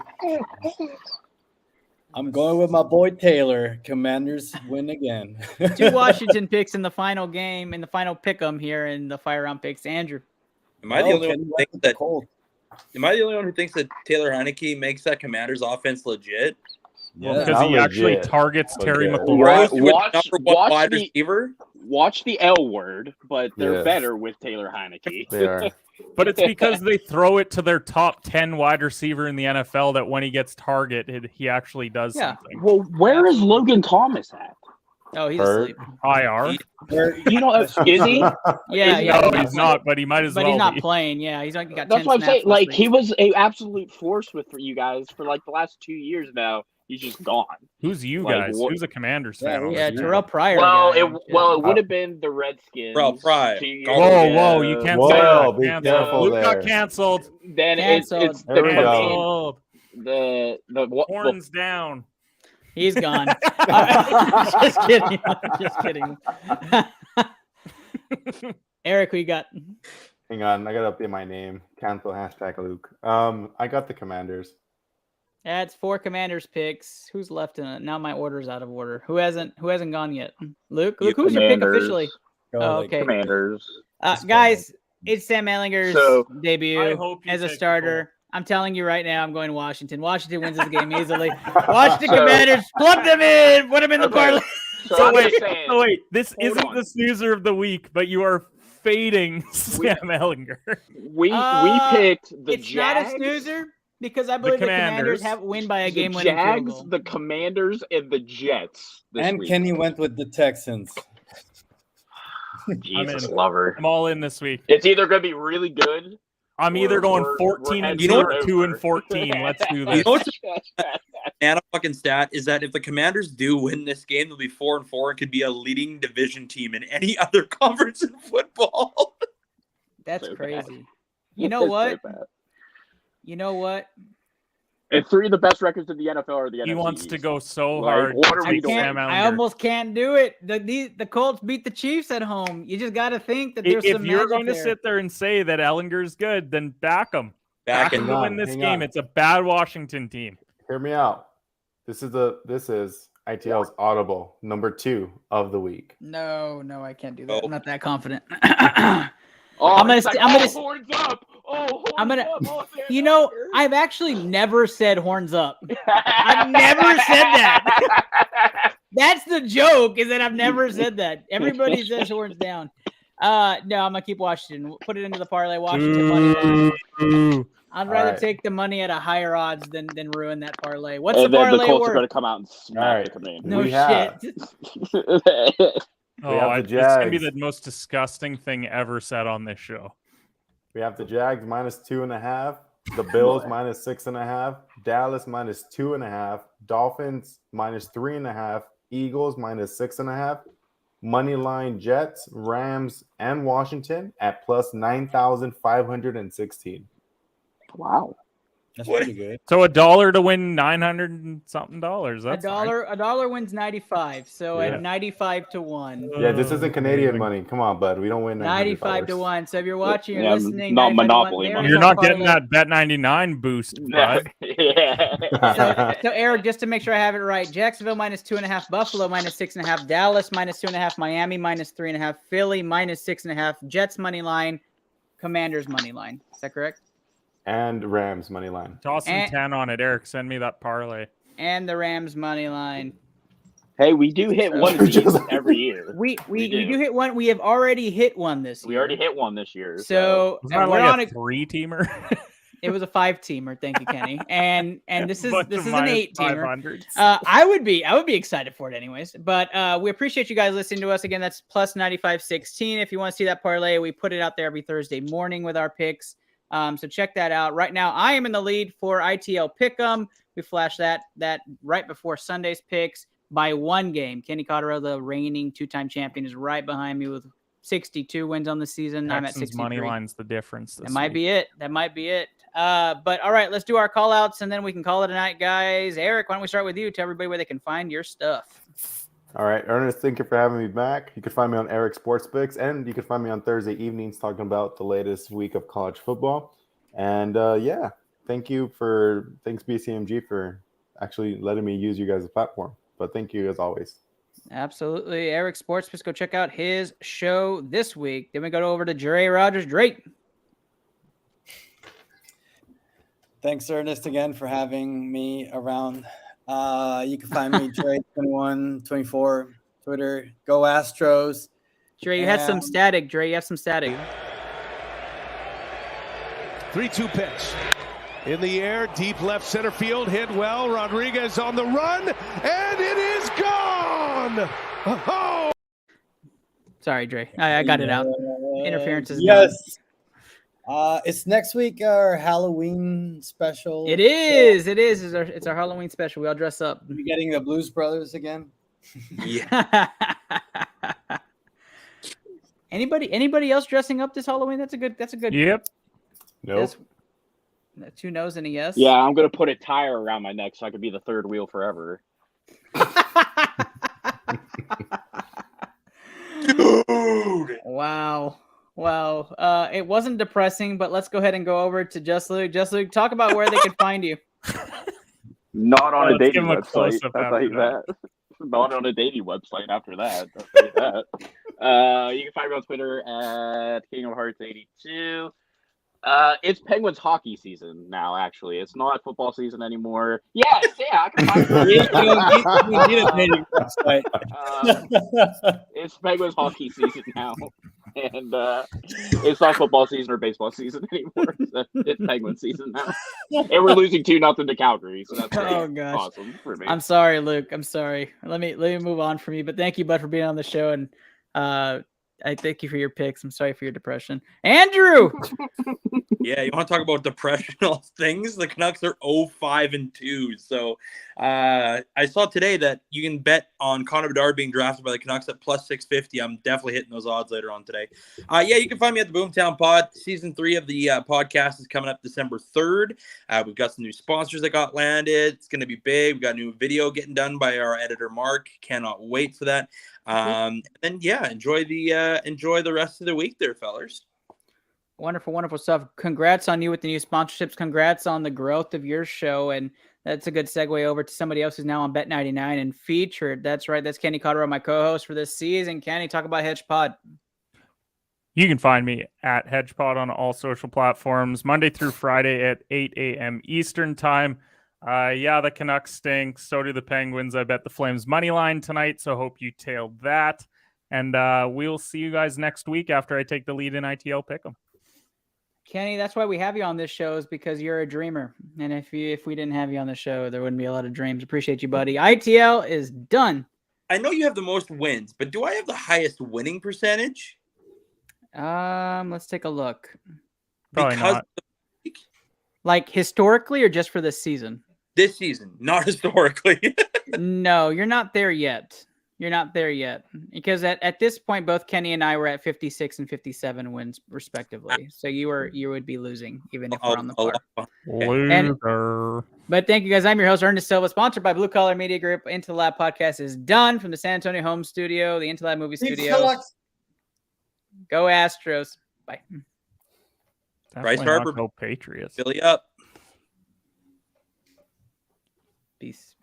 I'm going with my boy Taylor. Commanders win again. 2 Washington picks in the final game, in the final pick'em here in the fire round picks. Andrew. Am I the only one who thinks that? Am I the only one who thinks that Taylor Heineke makes that Commanders offense legit? Well, because he actually targets Terry McLaurin. Watch the L word, but they're better with Taylor Heineke. They are. But it's because they throw it to their top 10 wide receiver in the NFL that when he gets targeted, he actually does something. Well, where is Logan Thomas at? Oh, he's asleep. IR. You know, is he? Yeah. No, he's not, but he might as well But he's not be. playing. Yeah, he's like got. That's 10 what I'm saying. snaps Like this he week. was an absolute force for you guys for like the last 2 years now. He's just gone. Who's you Like, guys? what- Who's a Commanders fan? Yeah, Terrell Pryor. Well, guy. it would have been the Redskins. Terrell Pryor. 2 years Whoa, ago. you can't Whoa, say that. be Canceled. careful Luke there. got canceled. Then it's Canceled. the There we go. Canceled. the Horns down. He's gone. Just kidding. Just kidding. Eric, who you got? Hang on, I gotta update my name. Cancel #Luke. I got the Commanders. That's 4 Commanders picks. Who's left in it? Now my order's out of order. Who hasn't gone yet? Luke, who's your pick officially? Oh, okay. Commanders. Guys, it's Sam Ellinger's So, I debut hope you as a take the starter. I'm telling you right now, I'm going Washington. Washington wins this game easily. Watch the Commanders. Plug them in. Put them in the parlay. So I'm wait, just saying- so wait. This Hold isn't on. the snoozer of the week, but you are fading Sam Ellinger. We picked the It's Jags. not a snoozer because I believe the Commanders Commanders. have win by a The game-winning field Jags, goal. the Commanders, and the Jets. This And week. Kenny went with the Texans. Jesus in. lover. I'm all in this week. It's either gonna be really good. I'm either going we're 14 and heading 2 over. or 2 and 14. Let's do You this. know what's a fucking stat is that if the Commanders do win this game, they'll be 4-4 and could be a leading division team in any other conference in football. That's So crazy. bad. You know That's what? so bad. You know what? And 3 of the best records in the NFL are the NFC He wants to East. go so Like, hard. what are to we take doing? Sam I Ellinger. almost can't do it. The Colts beat the Chiefs at home. You just got to think that there's If some you're magic going to there. sit there and say that Ellinger's good, then back him. Back him Back to him. win this Hang game. on. It's a bad Washington team. Hear me out. This is ITL's audible number 2 of the week. No, I can't do that. Oh. I'm not that confident. Oh, I'm gonna he's like, I'm gonna- horns up. Oh, horns I'm gonna. up. Oh, Sam You know, Ellinger. I've actually never said horns up. I've never said that. That's the joke, is that I've never said that. Everybody says horns down. No, I'm gonna keep Washington. Put it into the parlay. Washington money line. Ooh. I'd rather right. take the money at a higher odds than ruin that parlay. What's And the then the parlay Colts are worth? going to come out and smack All right. the Commanders. No We have- shit. Oh, have the it's going to be Jags. the most disgusting thing ever said on this show. We have the Jags -2.5, the Bills -6.5, Dallas -2.5, Dolphins -3.5, Eagles -6.5, Moneyline Jets, Rams, and Washington at plus 9,516. Wow. That's pretty good. So $1 to win 900 and something dollars. That's a dollar wins 95. So Yeah. at 95 to 1. Yeah, this isn't Canadian money. Come on, bud. We don't win 95 to 1. So if you're watching, you're Yeah, listening, not 95 to 1, Monopoly there money. is You're our not getting parlay. that Bet99 boost, bud. Yeah. So Eric, just to make sure I have it right, Jacksonville minus 2.5, Buffalo minus 6.5, Dallas minus 2.5, Miami minus 3.5, Philly minus 6.5, Jets money line, Commanders money line. Is that correct? And Rams money line. Tossing 10 on it, Eric. Send me that parlay. And the Rams money line. Hey, we do hit one of these every year. We do hit one. We have already hit one this year. We already hit one this year. So Was that we're like on a 3-teamer? It was a 5-teamer. Thank you, Kenny. And this is Bunch this of is an minus 8-teamer. 500s. I would be excited for it anyways. But we appreciate you guys listening to us again. That's plus 95.16. If you want to see that parlay, we put it out there every Thursday morning with our picks. So check that out. Right now, I am in the lead for ITL Pick'em. We flashed that right before Sunday's picks by 1 game. Kenny Cotterill, the reigning 2-time champion, is right behind me with 62 wins on the season. I'm at Texans 63. money line's the difference. That might be it. But all right, let's do our call outs and then we can call it a night, guys. Eric, why don't we start with you? Tell everybody where they can find your stuff. All right, Ernest, thank you for having me back. You can find me on Eric Sports Picks, and you can find me on Thursday evenings talking about the latest week of college football. And thanks BCMG for actually letting me use you guys' platform. But thank you as always. Absolutely. Eric Sports Picks, go check out his show this week. Then we go over to Dre Rogers. Drake. Thanks, Ernest, again for having me around. You can find me Dre2124 Twitter. Go Astros. Dre, you had some static. 3-2 pitch. In the air, deep left center field, hit well. Rodriguez on the run, and it is gone! Oh! Sorry, Dre. I got it out. Interference is yes. It's next week our Halloween special. It is. It's our Halloween special. We all dress up. Are we getting the Blues Brothers again? Yeah. Anybody else dressing up this Halloween? That's a good. Yep. Nope. That's 2 no's and a yes. Yeah, I'm gonna put a tire around my neck so I could be the third wheel forever. Dude. Wow. It wasn't depressing, but let's go ahead and go over to Just Luke. Just Luke, talk about where they can find you. Not on a Let's dating give him a website. close-up I'll tell you after that. Not on a dating website after that. I'll tell you that. You can find me on Twitter at King of Hearts 82. It's Penguins hockey season now, actually. It's not football season anymore. Yes, yeah, I can find it's Penguins hockey season now. And it's not football season or baseball season anymore. So it's Penguin season now. And we're losing 2-0 to Calgary. So that's awesome for me. I'm sorry, Luke. I'm sorry. Let me move on from you. But thank you, bud, for being on the show. And I thank you for your picks. I'm sorry for your depression. Andrew! Yeah, you want to talk about depressional things? The Canucks are 0-5-2. So I saw today that you can bet on Connor Bedard being drafted by the Canucks at plus 650. I'm definitely hitting those odds later on today. You can find me at the Boomtown Pod. Season 3 of the podcast is coming up December 3rd. We've got some new sponsors that got landed. It's going to be big. We've got a new video getting done by our editor, Mark. Cannot wait for that. And enjoy the rest of the week there, fellers. Wonderful stuff. Congrats on you with the new sponsorships. Congrats on the growth of your show. And that's a good segue over to somebody else who's now on Bet99 and featured. That's right. That's Kenny Cotterill, my co-host for this season. Kenny, talk about HedgePod. You can find me at HedgePod on all social platforms, Monday through Friday at 8 a.m. Eastern time. The Canucks stink. So do the Penguins. I bet the Flames money line tonight, so hope you tailed that. And we'll see you guys next week after I take the lead in ITL Pick'em. Kenny, that's why we have you on this show, is because you're a dreamer. And if we didn't have you on the show, there wouldn't be a lot of dreams. Appreciate you, buddy. ITL is done. I know you have the most wins, but do I have the highest winning percentage? Let's take a look. Probably not. Like historically or just for this season? This season, not historically. No, you're not there yet. You're not there yet, because at this point, both Kenny and I were at 56 and 57 wins respectively. So you would be losing even if we're on the par. Loser. But thank you guys. I'm your host, Ernest Silva, sponsored by Blue Collar Media Group. Into the Lab podcast is done from the San Antonio home studio, the Into the Lab movie studio. Go Astros. Bye. Bryce Definitely Harper. not go Patriots. Philly up. Peace.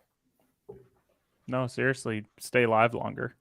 No, seriously, stay live longer.